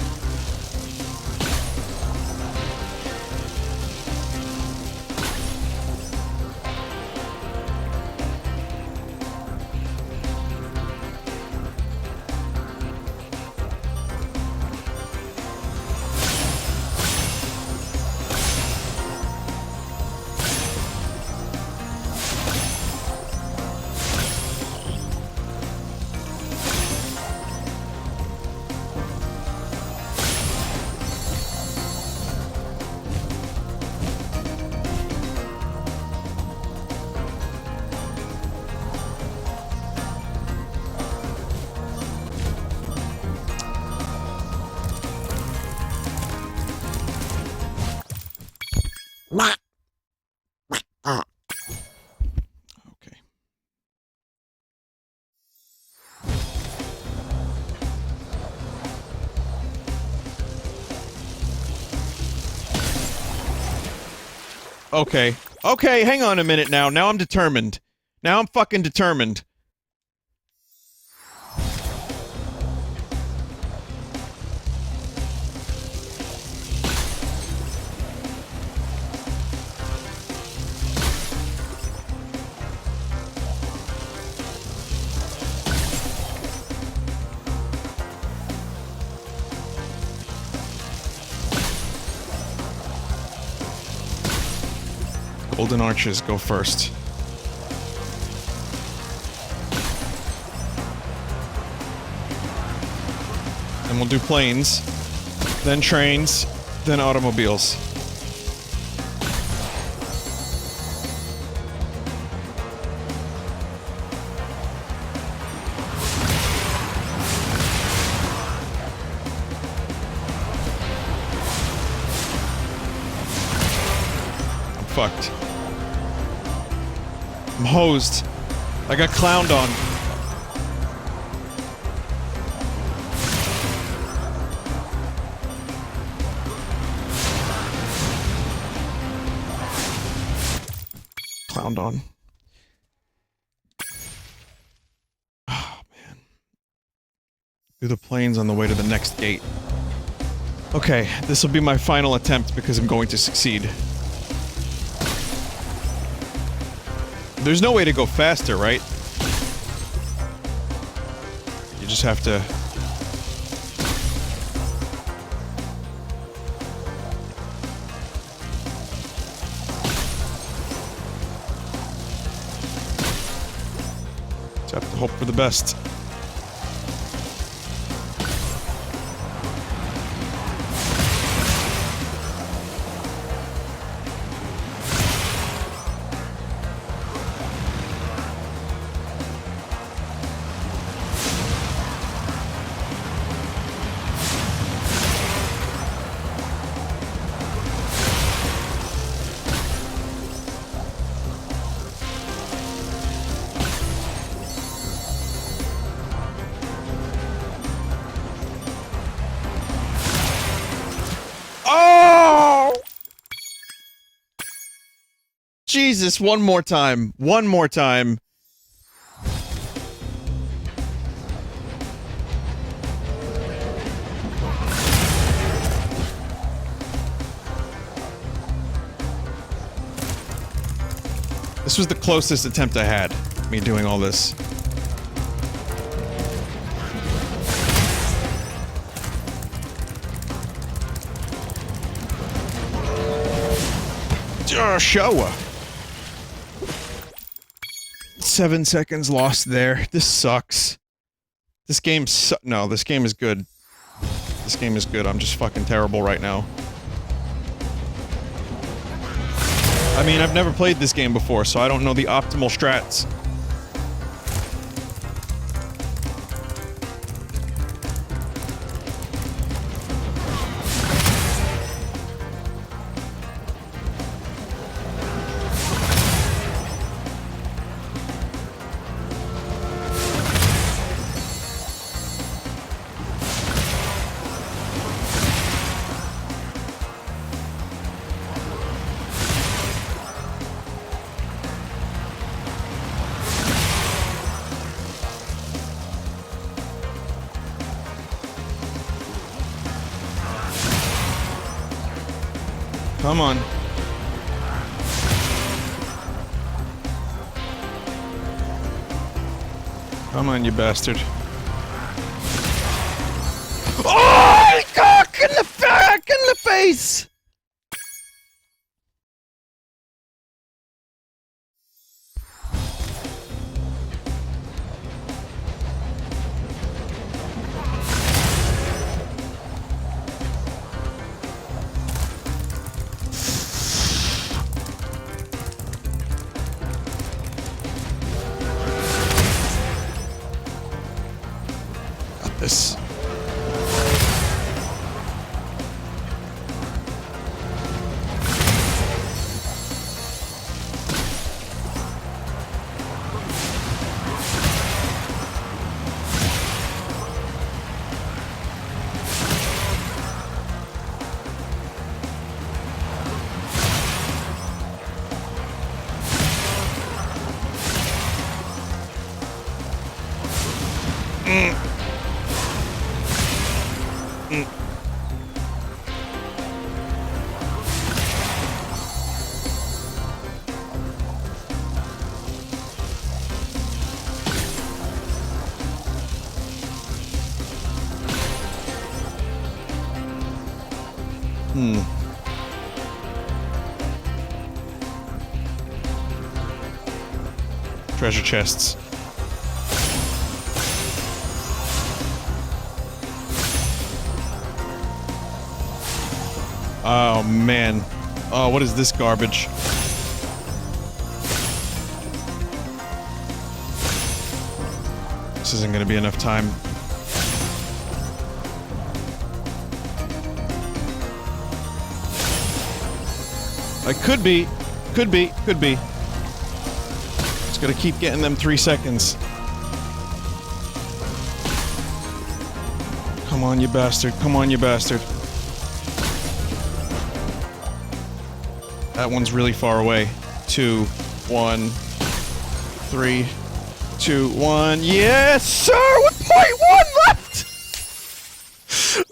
Okay. Okay, hang on a minute now. Now I'm determined. Now I'm fucking determined. Golden arches go first. Then we'll do planes, then trains, then automobiles. I'm fucked. I'm hosed. I got clowned on. Clowned on. Oh, man. Do the planes on the way to the next gate. Okay, this will be my final attempt because I'm going to succeed. There's no way to go faster, right? You just have to... Just have to hope for the best. Jesus, one more time. One more time. This was the closest attempt I had, me doing all this. Showa. 7 seconds lost there. This sucks. This game no, this game is good. This game is good. I'm just fucking terrible right now. I mean, I've never played this game before, so I don't know the optimal strats. Come on. Come on, you bastard. Oh! Cock in the back! In the face! Got this. Treasure chests. Oh man. Oh, what is this garbage? This isn't gonna be enough time. I could be. Could be. Just gotta keep getting them 3 seconds. Come on, you bastard. Come on, you bastard. That one's really far away. 2, 1, 3, 2, 1. Yes, sir! 1.1 left!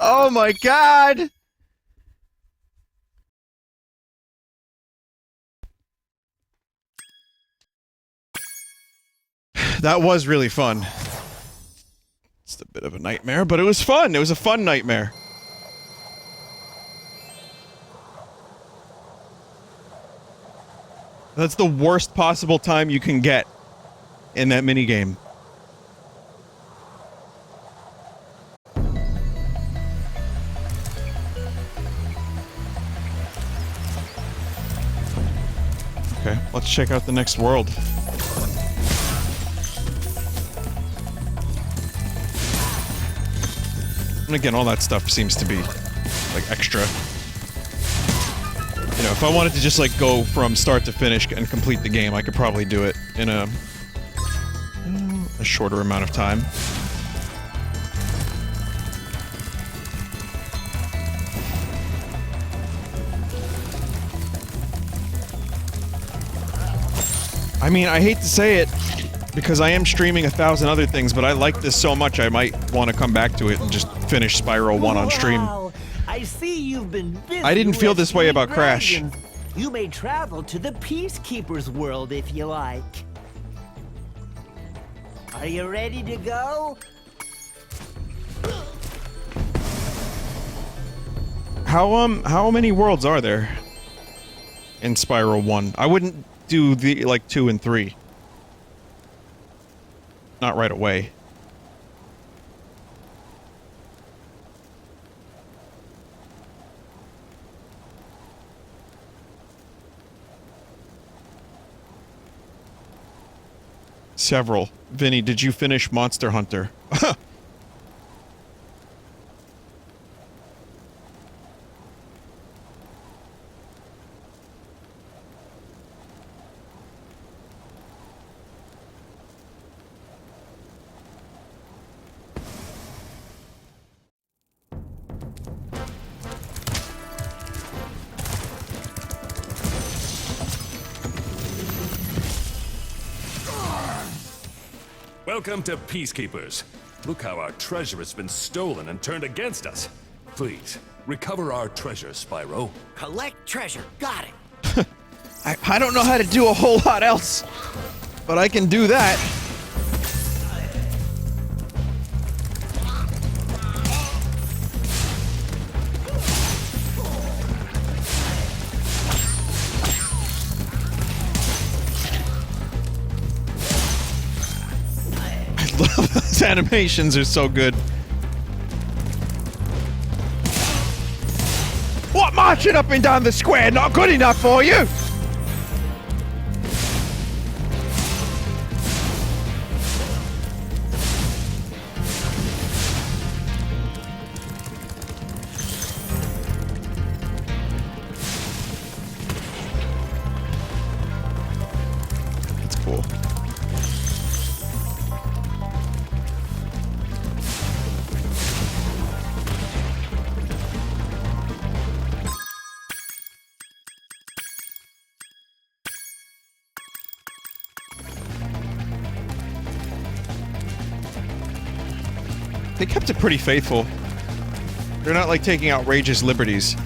Oh my god! That was really fun. It's a bit of a nightmare, but it was fun. It was a fun nightmare. That's the worst possible time you can get in that minigame. Okay, let's check out the next world. And again, all that stuff seems to be, like, extra. You know, if I wanted to just, like, go from start to finish and complete the game, I could probably do it in a shorter amount of time. I mean, I hate to say it, because I am streaming 1,000 other things, but I like this so much I might want to come back to it and just finish Spyro 1 on stream. Wow. I see you've been busy. I didn't feel this way about Crash. You may travel to the Peacekeepers world if you like. Are you ready to go? How many worlds are there in Spyro 1? I wouldn't do the, like, 2 and 3. Not right away. Several. Vinny, did you finish Monster Hunter? Welcome to Peacekeepers. Look how our treasure has been stolen and turned against us. Please, Recover our treasure, Spyro. Collect treasure. Got it. I don't know how to do a whole lot else, but I can do that. I love those animations, are so good. What, marching up and down the square not good enough for you? That's cool. They kept it pretty faithful. They're not like taking outrageous liberties.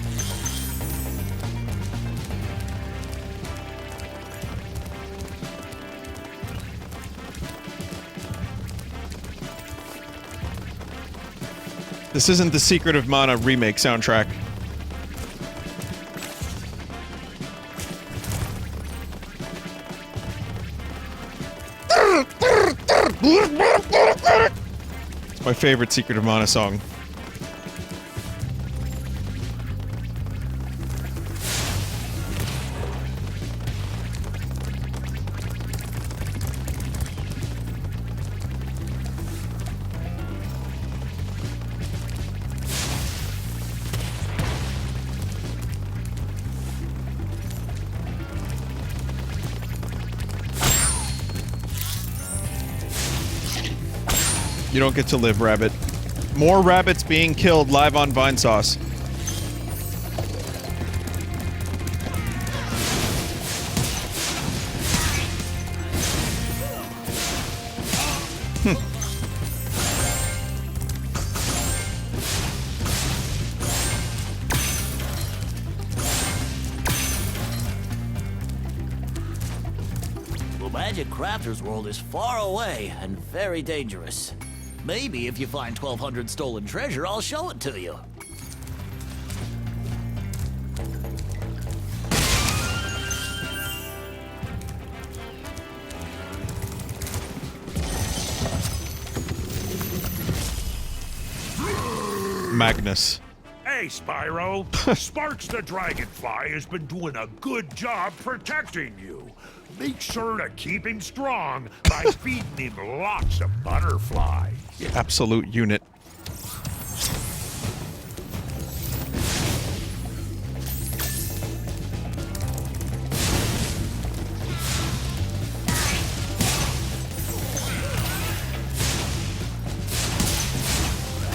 This isn't the Secret of Mana remake soundtrack. It's my favorite Secret of Mana song. You don't get to live, Rabbit. More rabbits being killed live on Vinesauce. The Magic Crafter's world is far away and very dangerous. Maybe if you find 1,200 stolen treasure, I'll show it to you. Magnus. Hey, Spyro. Sparks the Dragonfly has been doing a good job protecting you. Make sure to keep him strong by feeding him lots of butterflies. Absolute unit.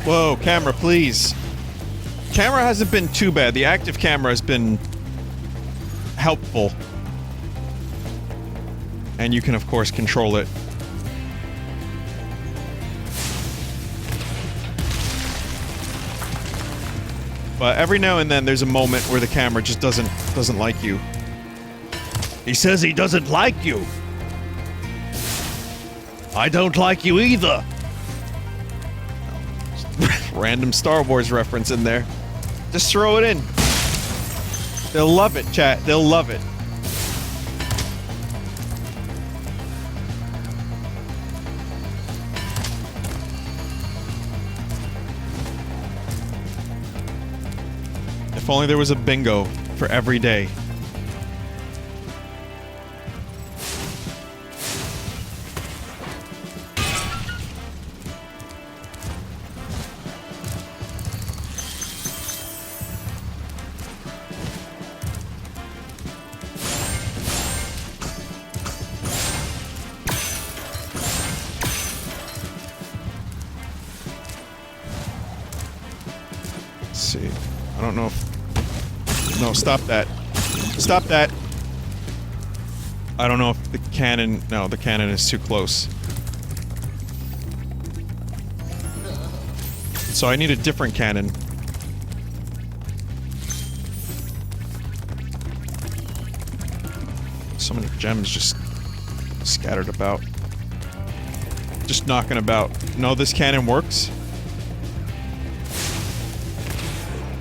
Whoa, camera, please. Camera hasn't been too bad. The active camera has been helpful. And you can, of course, control it. But every now and then there's a moment where the camera just doesn't like you. He says he doesn't like you. I don't like you either. Random Star Wars reference in there. Just throw it in. They'll love it, chat. They'll love it. If only there was a bingo for every day. Let's see. I don't know if... No, stop that. Stop that! I don't know if the cannon... No, the cannon is too close. So I need a different cannon. gems just scattered about. Just knocking about. No, this cannon works.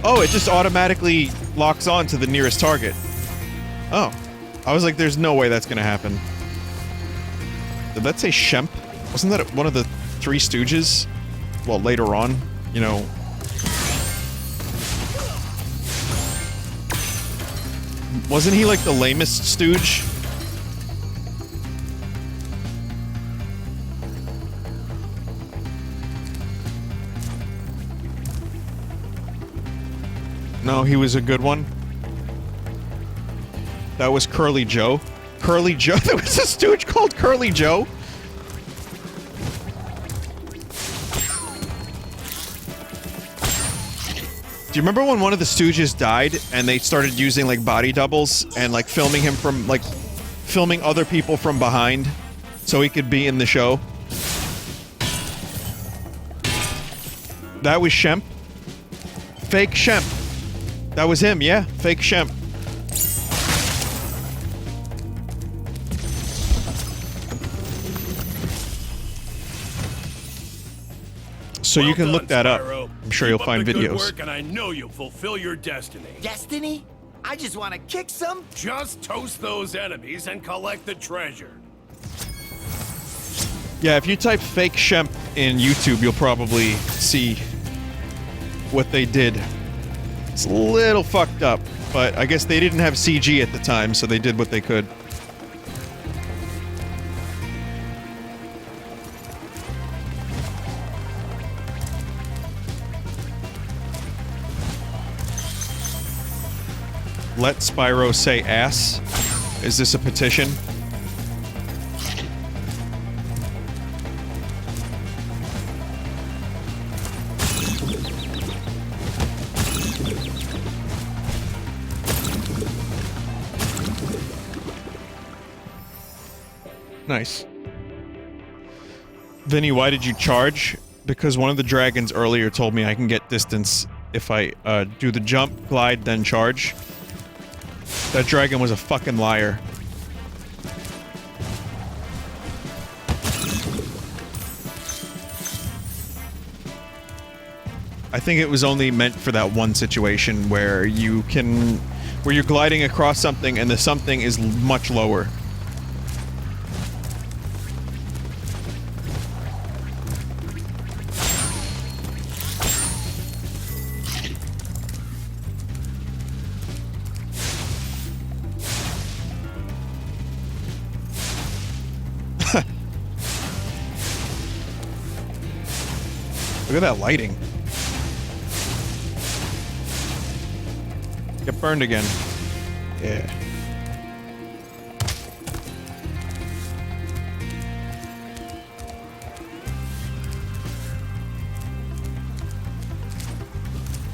Oh, it just automatically locks on to the nearest target. Oh. I was like, there's no way that's gonna happen. Did that say Shemp? Wasn't that one of the Three Stooges? Well, later on, you know. Wasn't he like the lamest stooge? No, he was a good one. That was Curly Joe. Curly Joe? There was a stooge called Curly Joe? Do you remember when one of the stooges died and they started using like body doubles and like filming him from like filming other people from behind so he could be in the show? That was Shemp. Fake Shemp. That was him, yeah. Fake Shemp. So you can look that up. I'm sure you'll find videos. Work and I know you'll fulfill your destiny. Destiny? I just want to kick some. Just toast those enemies and collect the treasure. Yeah, if you type fake Shemp in YouTube, you'll probably see what they did. It's a little fucked up, but I guess they didn't have CG at the time, so they did what they could. Let Spyro say ass. Is this a petition? Nice. Vinny, why did you charge? Because one of the dragons earlier told me I can get distance if I do the jump, glide, then charge. That dragon was a fucking liar. I think it was only meant for that one situation where you can... where you're gliding across something and the something is much lower. Look at that lighting. Get burned again. Yeah.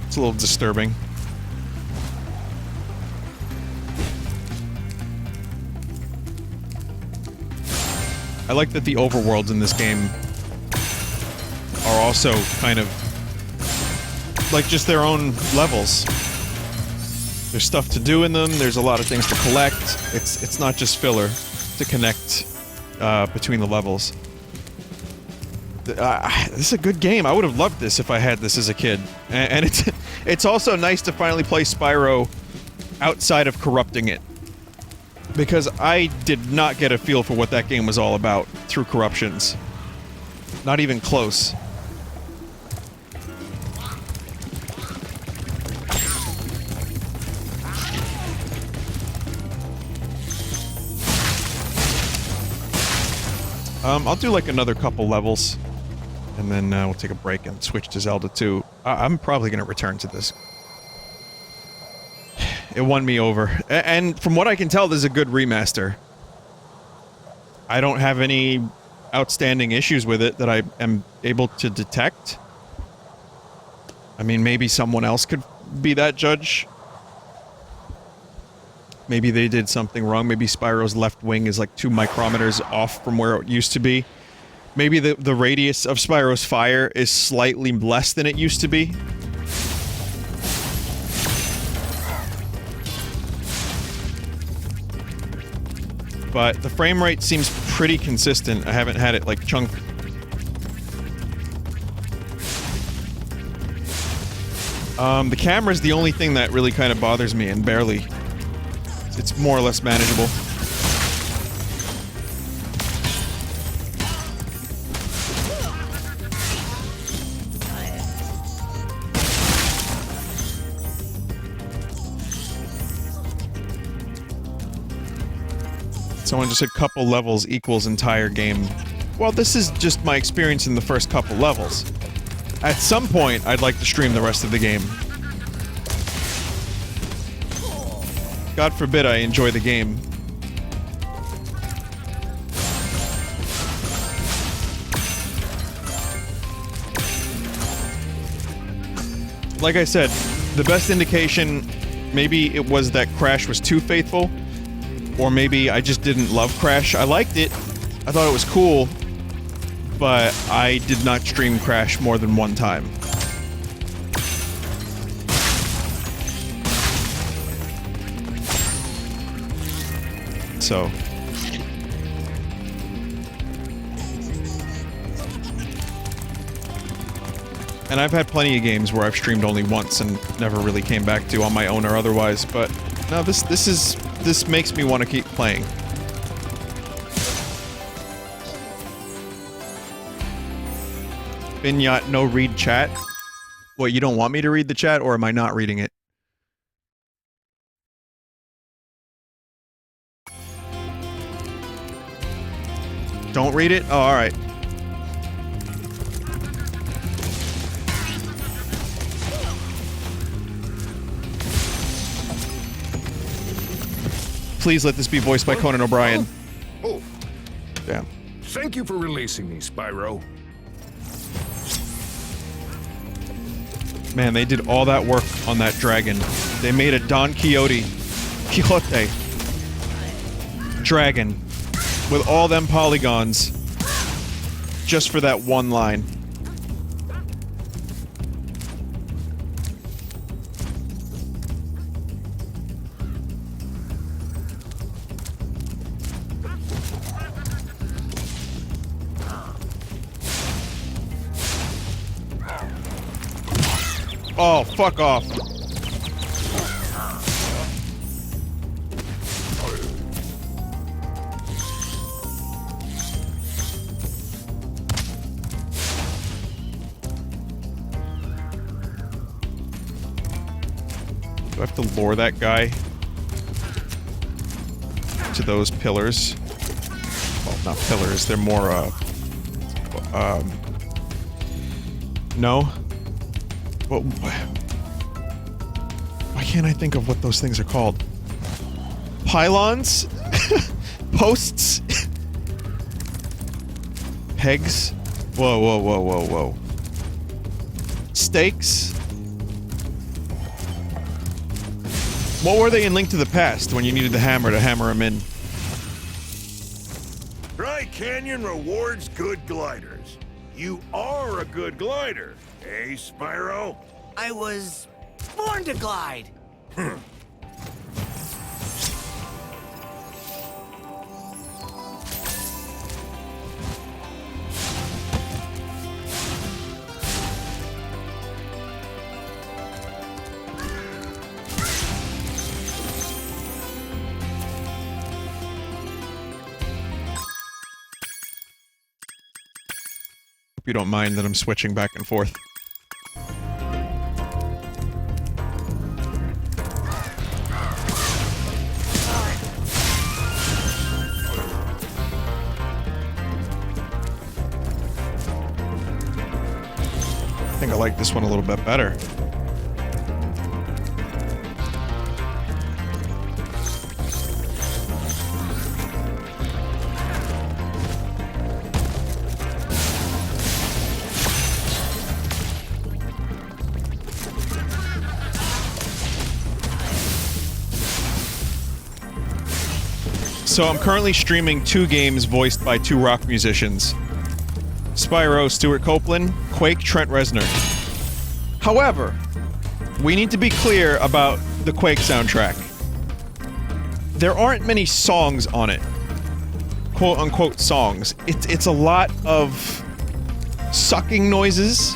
It's a little disturbing. I like that the overworlds in this game are also kind of like just their own levels. There's stuff to do in them, there's a lot of things to collect. It's not just filler to connect between the levels. This is a good game. I would have loved this if I had this as a kid. And it's also nice to finally play Spyro outside of corrupting it. Because I did not get a feel for what that game was all about through corruptions. Not even close. I'll do like another couple levels, and then we'll take a break and switch to Zelda 2. I'm probably going to return to this. It won me over. And from what I can tell, this is a good remaster. I don't have any outstanding issues with it that I am able to detect. I mean, maybe someone else could be that judge. Maybe they did something wrong. Maybe Spyro's left wing is like 2 micrometers off from where it used to be. Maybe the radius of Spyro's fire is slightly less than it used to be. but the frame rate seems pretty consistent. I haven't had it, like, chunk. The camera's the only thing that really kind of bothers me, and barely. It's more or less manageable. Someone just said couple levels equals entire game. Well, this is just my experience in the first couple levels. At some point, I'd like to stream the rest of the game. God forbid I enjoy the game. Like I said, the best indication, maybe it was that Crash was too faithful, or maybe I just didn't love Crash. I liked it, I thought it was cool, but I did not stream Crash more than one time. So. And I've had plenty of games where I've streamed only once and never really came back to on my own or otherwise, but no, this makes me want to keep playing. Vinyat, no read chat? What, you don't want me to read the chat, or am I not reading it? Don't read it? Oh, alright. Please let this be voiced by Conan O'Brien. Oh. Damn. Thank you for releasing me, Spyro. Man, they did all that work on that dragon. They made a Don Quixote dragon with all them polygons just for that one line. Oh, fuck off. Do I have to lure that guy to those pillars? Well, not pillars, they're more, no? Why can't I think of what those things are called? Pylons? Posts? Pegs? Whoa, whoa, whoa, whoa, whoa. Stakes? What were they in Link to the Past when you needed the hammer to hammer them in? Dry Canyon rewards good gliders. You are a good glider, eh, Spyro? I was born to glide. Hope you don't mind that I'm switching back and forth. I think I like this one a little bit better. So I'm currently streaming 2 games voiced by 2 rock musicians. Spyro, Stuart Copeland, Quake, Trent Reznor. However, we need to be clear about the Quake soundtrack. There aren't many songs on it. quote-unquote songs. It's a lot of sucking noises.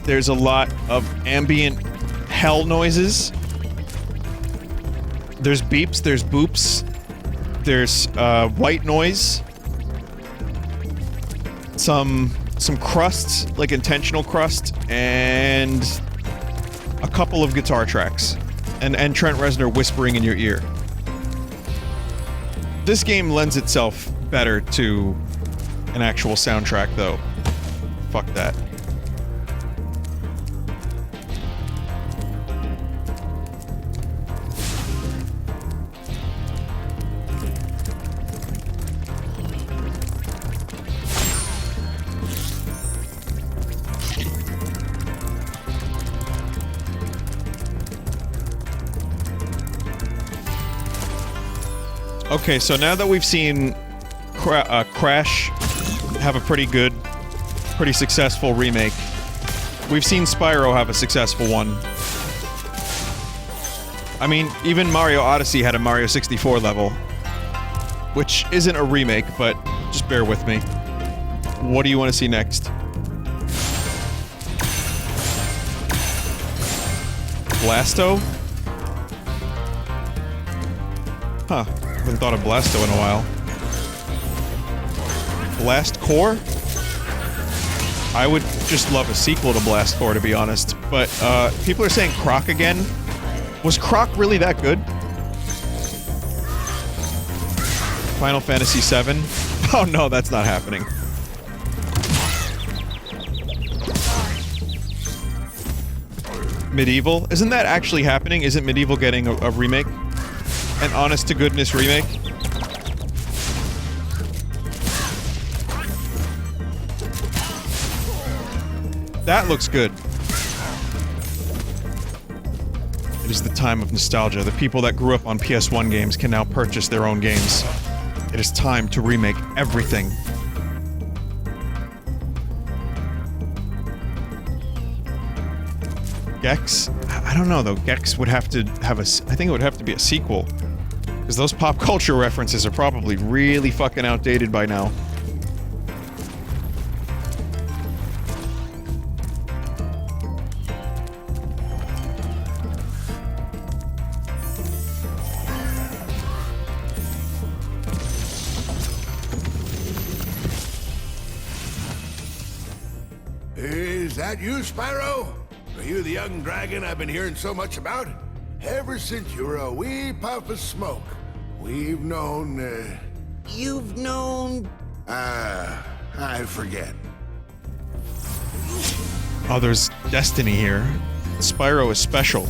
There's a lot of ambient hell noises. There's beeps, there's boops, there's white noise. Some crusts, like intentional crust, and a couple of guitar tracks. And Trent Reznor whispering in your ear. This game lends itself better to an actual soundtrack, though. Fuck that. Okay, so now that we've seen Crash have a pretty successful remake, we've seen Spyro have a successful one. I mean, even Mario Odyssey had a Mario 64 level, which isn't a remake, but just bear with me. What do you want to see next? Blasto? Huh. Haven't thought of Blasto in a while. Blast Core? I would just love a sequel to Blast Core, to be honest. But, people are saying Croc again. Was Croc really that good? Final Fantasy VII? Oh no, that's not happening. Medieval? Isn't that actually happening? Isn't Medieval getting a remake? An honest-to-goodness remake? That looks good. It is the time of nostalgia. The people that grew up on PS1 games can now purchase their own games. It is time to remake everything. Gex? I don't know, though. Gex would have to have a... I think it would have to be a sequel. Because those pop culture references are probably really fucking outdated by now. Is that you, Spyro? Are you the young dragon I've been hearing so much about? Ever since you were a wee puff of smoke, we've known, You've known... I forget. Oh, there's destiny here. Spyro is special.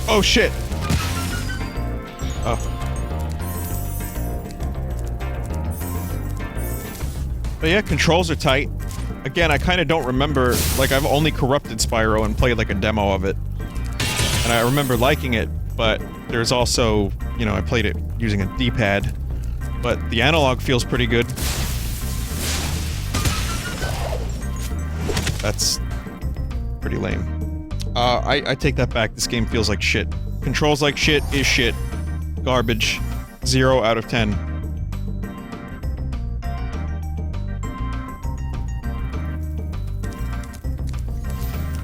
Oh shit! Oh. But yeah, controls are tight. Again, I kind of don't remember, like, I've only corrupted Spyro and played like a demo of it. And I remember liking it, but there's also, you know, I played it using a D-pad. But the analog feels pretty good. That's pretty lame. I take that back. This game feels like shit. Controls like shit is shit. Garbage. 0 out of 10.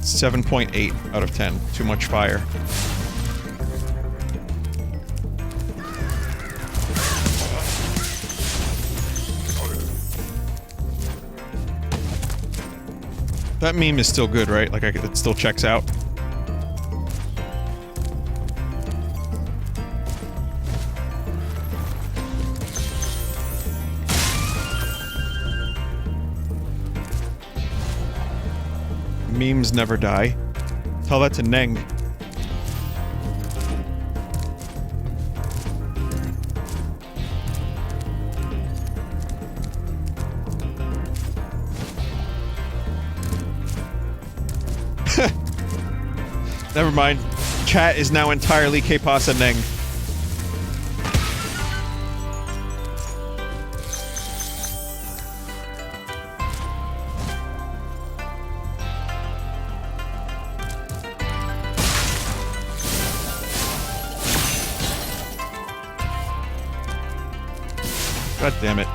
.8 out of 10. Too much fire. That meme is still good, right? Like, it still checks out. Memes never die. Tell that to Neng. Never mind. Chat is now entirely K-Pasa Neng. God damn it.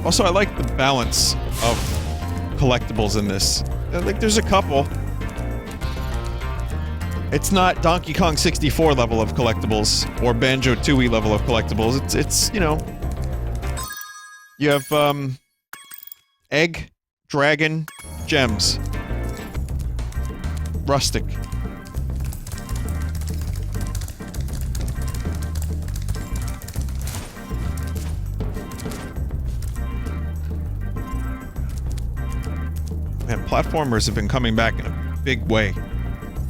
Also, I like the balance of collectibles in this. Like, there's a couple. It's not Donkey Kong 64 level of collectibles, or Banjo-Tooie level of collectibles. It's, you know... You have, egg, dragon, gems. Rustic. Man, platformers have been coming back in a big way.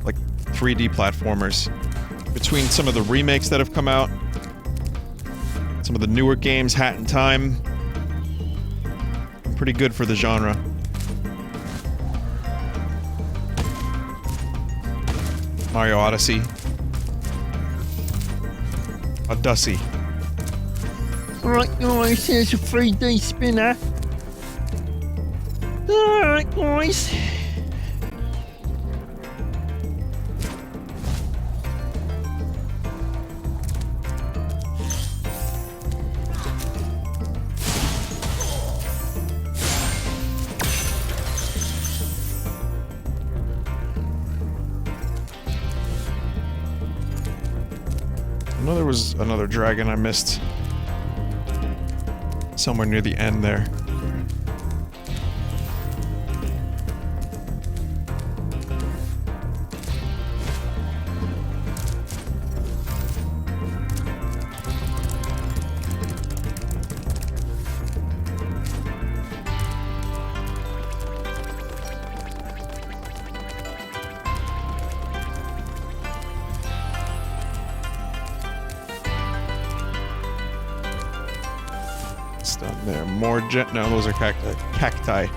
Like, 3D platformers. Between some of the remakes that have come out, some of the newer games, Hat in Time. Pretty good for the genre. Mario Odyssey. Odyssey. Alright guys, here's a 3D spinner. Alright guys. I know there was another dragon I missed. Somewhere near the end there. Down there. More no, those are cacti.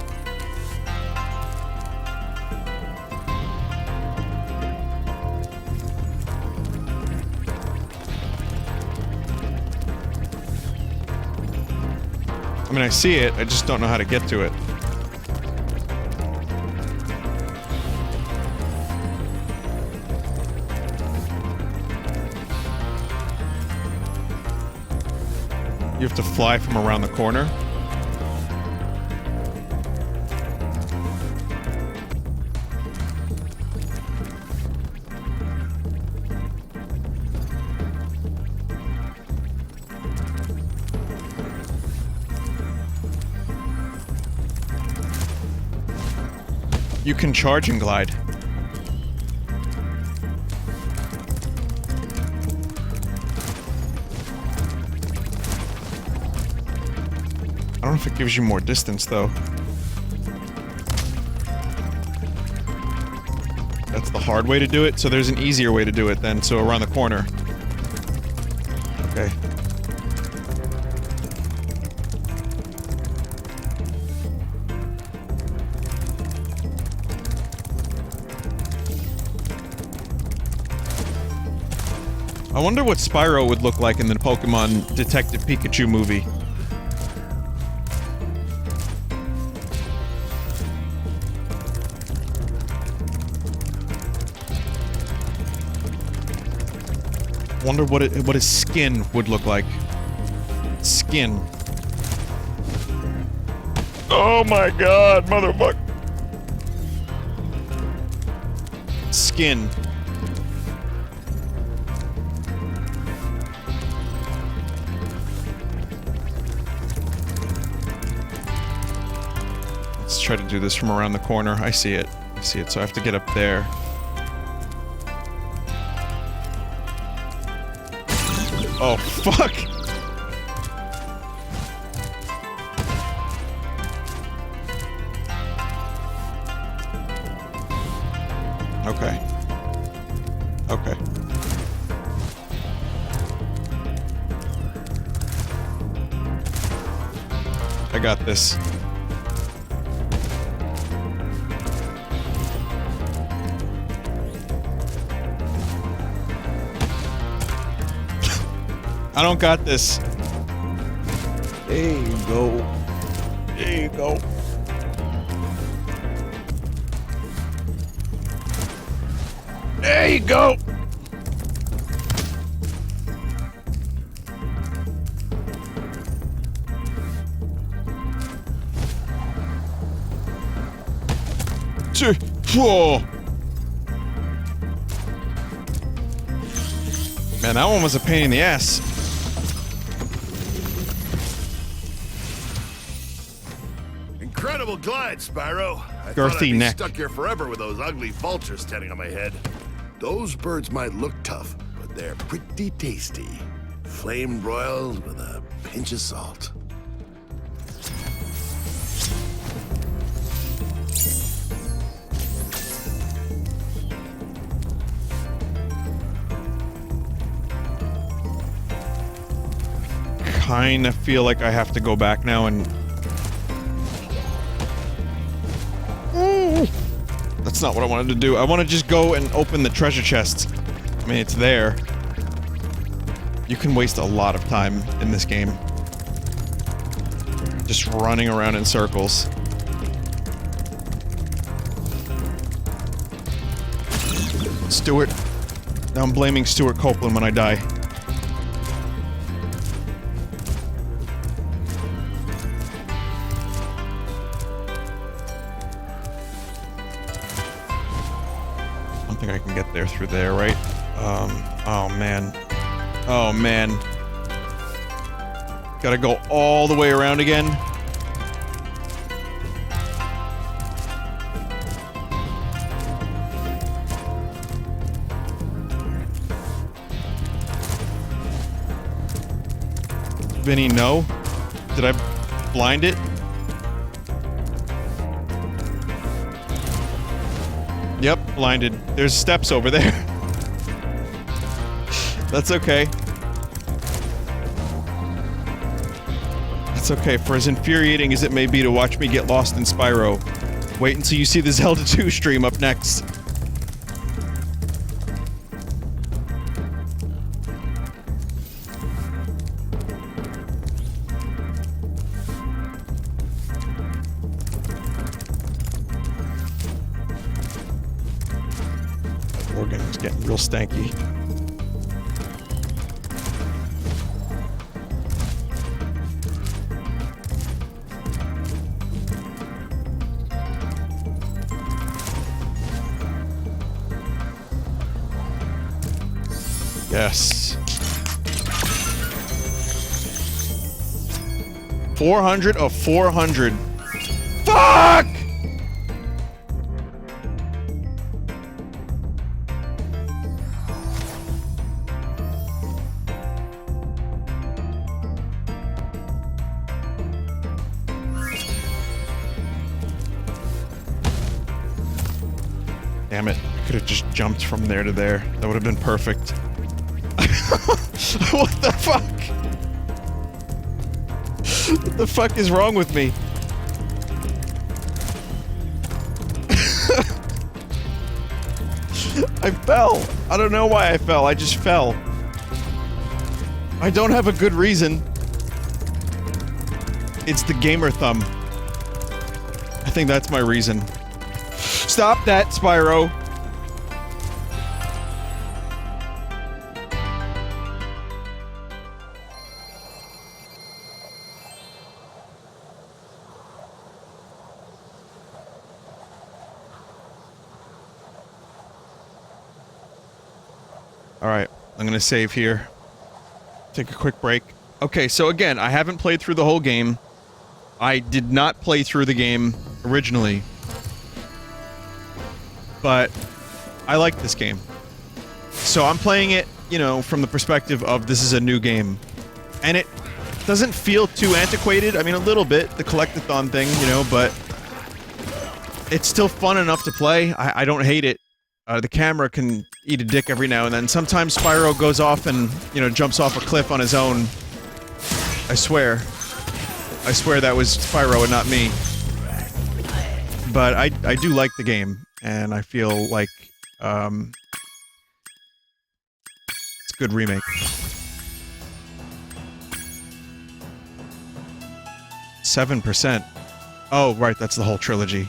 I mean, I see it, I just don't know how to get to it. You have to fly from around the corner. You can charge and glide. I don't know if it gives you more distance, though. That's the hard way to do it, so there's an easier way to do it then, so around the corner. Okay. I wonder what Spyro would look like in the Pokemon Detective Pikachu movie. Wonder what his skin would look like. Skin. Oh my god, motherfucker. Skin. Let's try to do this from around the corner. I see it. I see it, so I have to get up there. Oh, fuck! Okay. Okay. I got this. I don't got this. There you go. There you go. There you go. Whoa. Man, that one was a pain in the ass. Incredible glide, Spyro. I thought Girthy I'd be neck. stuck here forever with those ugly vultures standing on my head. Those birds might look tough, but they're pretty tasty. Flame broiled with a pinch of salt. Kinda feel like I have to go back now and... That's not what I wanted to do. I want to just go and open the treasure chest. I mean, it's there. You can waste a lot of time in this game. Just running around in circles. Stuart. Now I'm blaming Stuart Copeland when I die. I can get there through there, right? Oh man. Oh man. Gotta go all the way around again. Vinny, no? Did I blind it? Yep, blinded. There's steps over there. That's okay. That's okay. For as infuriating as it may be to watch me get lost in Spyro, wait until you see the Zelda 2 stream up next. Organ's getting real stanky. Yes. 400 of 400. Fuck! Damn it. I could have just jumped from there to there. That would have been perfect. What the fuck? What the fuck is wrong with me? I fell. I don't know why I fell. I just fell. I don't have a good reason. It's the gamer thumb. I think that's my reason. Stop that, Spyro. Alright, I'm gonna save here. Take a quick break. Okay, so again, I haven't played through the whole game. I did not play through the game originally. but I like this game. So I'm playing it, you know, from the perspective of this is a new game. And it doesn't feel too antiquated. I mean, a little bit, the collectathon thing, you know, but it's still fun enough to play. I don't hate it. The camera can eat a dick every now and then. Sometimes Spyro goes off and, you know, jumps off a cliff on his own. I swear. I swear that was Spyro and not me. But I do like the game, and I feel like, it's a good remake. 7%. Oh, right, that's the whole trilogy.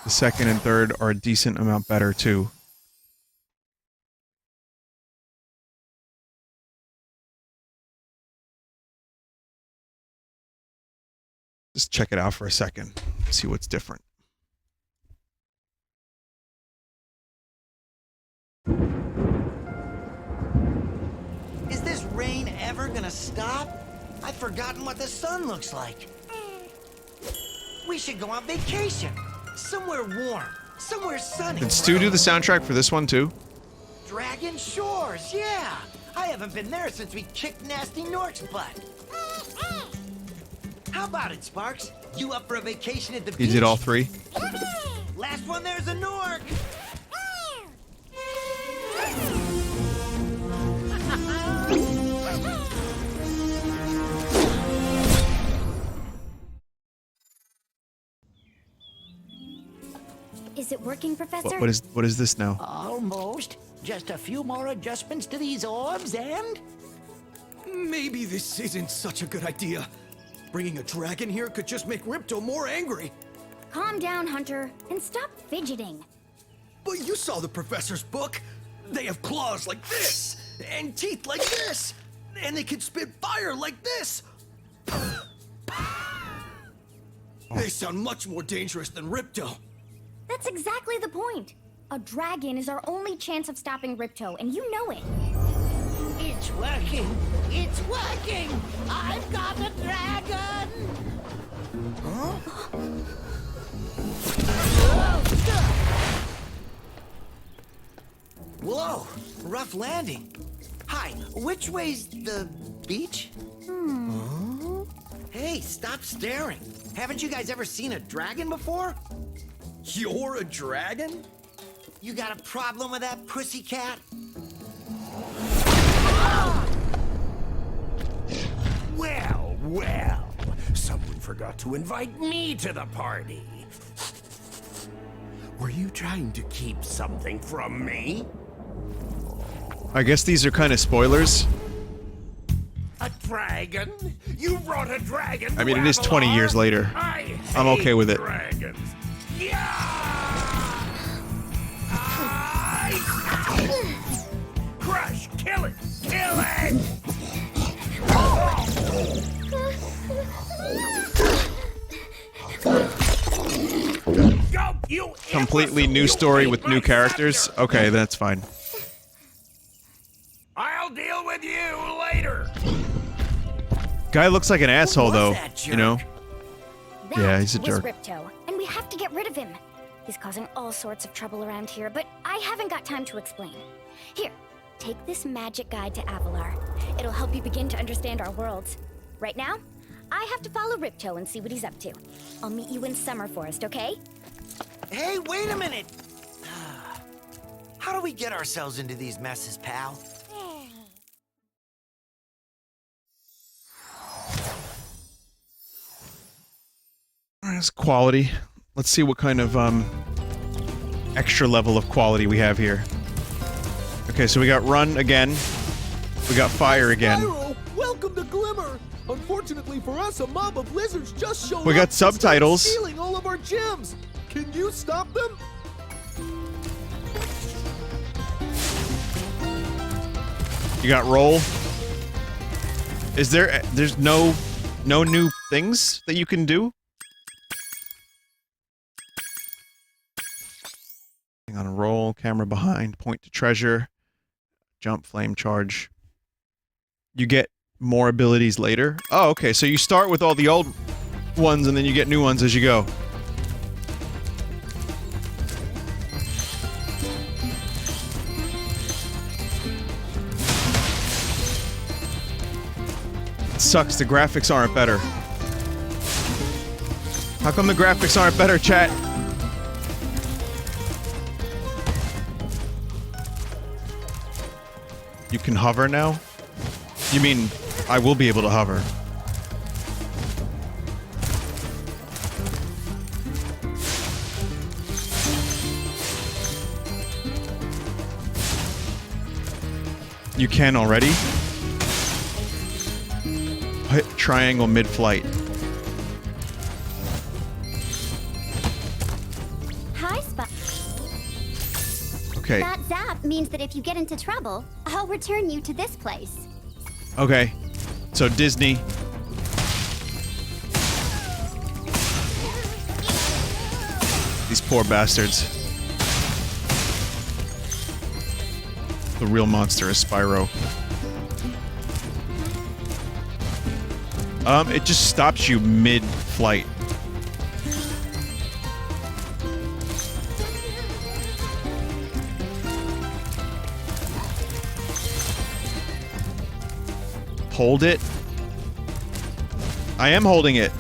The second and third are a decent amount better, too. Just check it out for a second. See what's different. Is this rain ever gonna stop? I've forgotten what the sun looks like. We should go on vacation. Somewhere warm. Somewhere sunny. Did Stu do the soundtrack for this one, too? Dragon Shores, yeah. I haven't been there since we kicked Nasty Nork's butt. How about it, Sparks? You up for a vacation at the beach? He did all three? Last one there's a Nork. Is it working, Professor? What is this now? Almost. Just a few more adjustments to these orbs and... Maybe this isn't such a good idea. Bringing a dragon here could just make Ripto more angry. Calm down, Hunter, and stop fidgeting. But you saw the professor's book. They have claws like this, and teeth like this, and they can spit fire like this. They sound much more dangerous than Ripto. That's exactly the point. A dragon is our only chance of stopping Ripto, and you know it. It's working! It's working! I've got a dragon! Huh? Whoa! Rough landing. Hi, which way's the beach? Hey, stop staring. Haven't you guys ever seen a dragon before? You're a dragon? You got a problem with that, pussycat? Well, well. Someone forgot to invite me to the party. Were you trying to keep something from me? I guess these are kind of spoilers. A dragon? You brought a dragon? I mean, it is 20 years later. I'm okay with it. Dragons. Crush! Kill it! Kill it! Go, you Completely new story with new characters? Okay, that's fine. I'll deal with you later. Guy looks like an asshole, though. You know? Yeah, he's a was jerk. Ripto, and we have to get rid of him. He's causing all sorts of trouble around here, but I haven't got time to explain. Here, take this magic guide to Avalar. It'll help you begin to understand our worlds. Right now, I have to follow Ripto and see what he's up to. I'll meet you in Summer Forest, okay? Hey, wait a minute! How do we get ourselves into these messes, pal? That's quality. Let's see what kind of, extra level of quality we have here. Okay, so we got run again. We got fire again. Spyro, welcome to Glimmer! Unfortunately for us, a mob of lizards just showed up. We got and started subtitles. stealing all of our gems. Can you stop them? You got roll. Is there's no new things that you can do? Hang on, roll, camera behind, point to treasure, jump, flame charge. you get more abilities later. Oh, okay, so you start with all the old ones and then you get new ones as you go. It sucks, the graphics aren't better. How come the graphics aren't better, chat? You can hover now? You mean, I will be able to hover. You can already? Hit triangle mid-flight. Hi, Spot. Okay. That zap means that if you get into trouble, I'll return you to this place. Okay. So Disney. These poor bastards. The real monster is Spyro. It just stops you mid-flight. Hold it. I am holding it.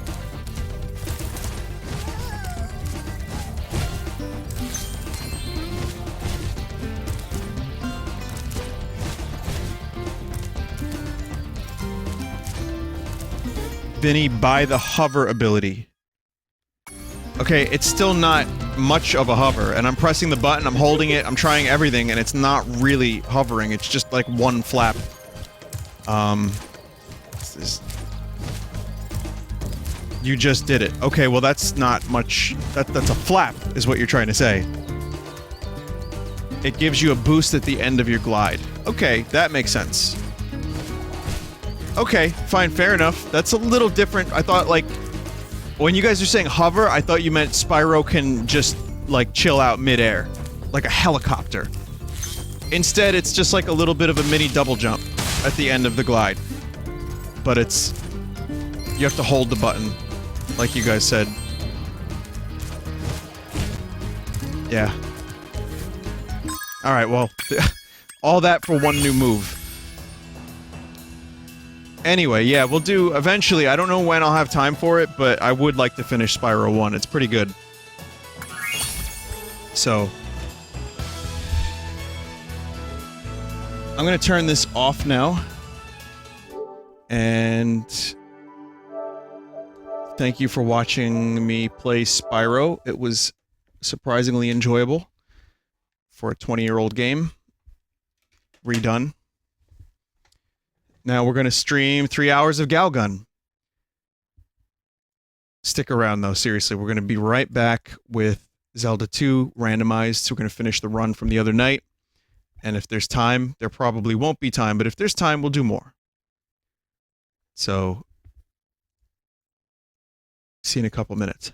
Vinny, buy the hover ability. Okay, it's still not much of a hover, and I'm pressing the button, I'm holding it, I'm trying everything, and it's not really hovering, it's just like one flap. You just did it. Okay, well that's not much. That's a flap, is what you're trying to say. It gives you a boost at the end of your glide. Okay, that makes sense. Okay, fine, fair enough. That's a little different. I thought, like, when you guys are saying hover, I thought you meant Spyro can just, like, chill out midair. Like a helicopter. Instead, it's just like a little bit of a mini double jump at the end of the glide. But it's... you have to hold the button, like you guys said. Yeah. Alright, well, all that for one new move. Anyway, yeah, we'll do eventually. I don't know when I'll have time for it, but I would like to finish Spyro 1. It's pretty good. So... I'm gonna turn this off now. And... thank you for watching me play Spyro. It was surprisingly enjoyable for a 20-year-old game. Redone. Now we're going to stream 3 hours of Galgun. Stick around, though, seriously. We're going to be right back with Zelda 2 randomized. So we're going to finish the run from the other night. And if there's time, there probably won't be time, but if there's time, we'll do more. So... see you in a couple minutes.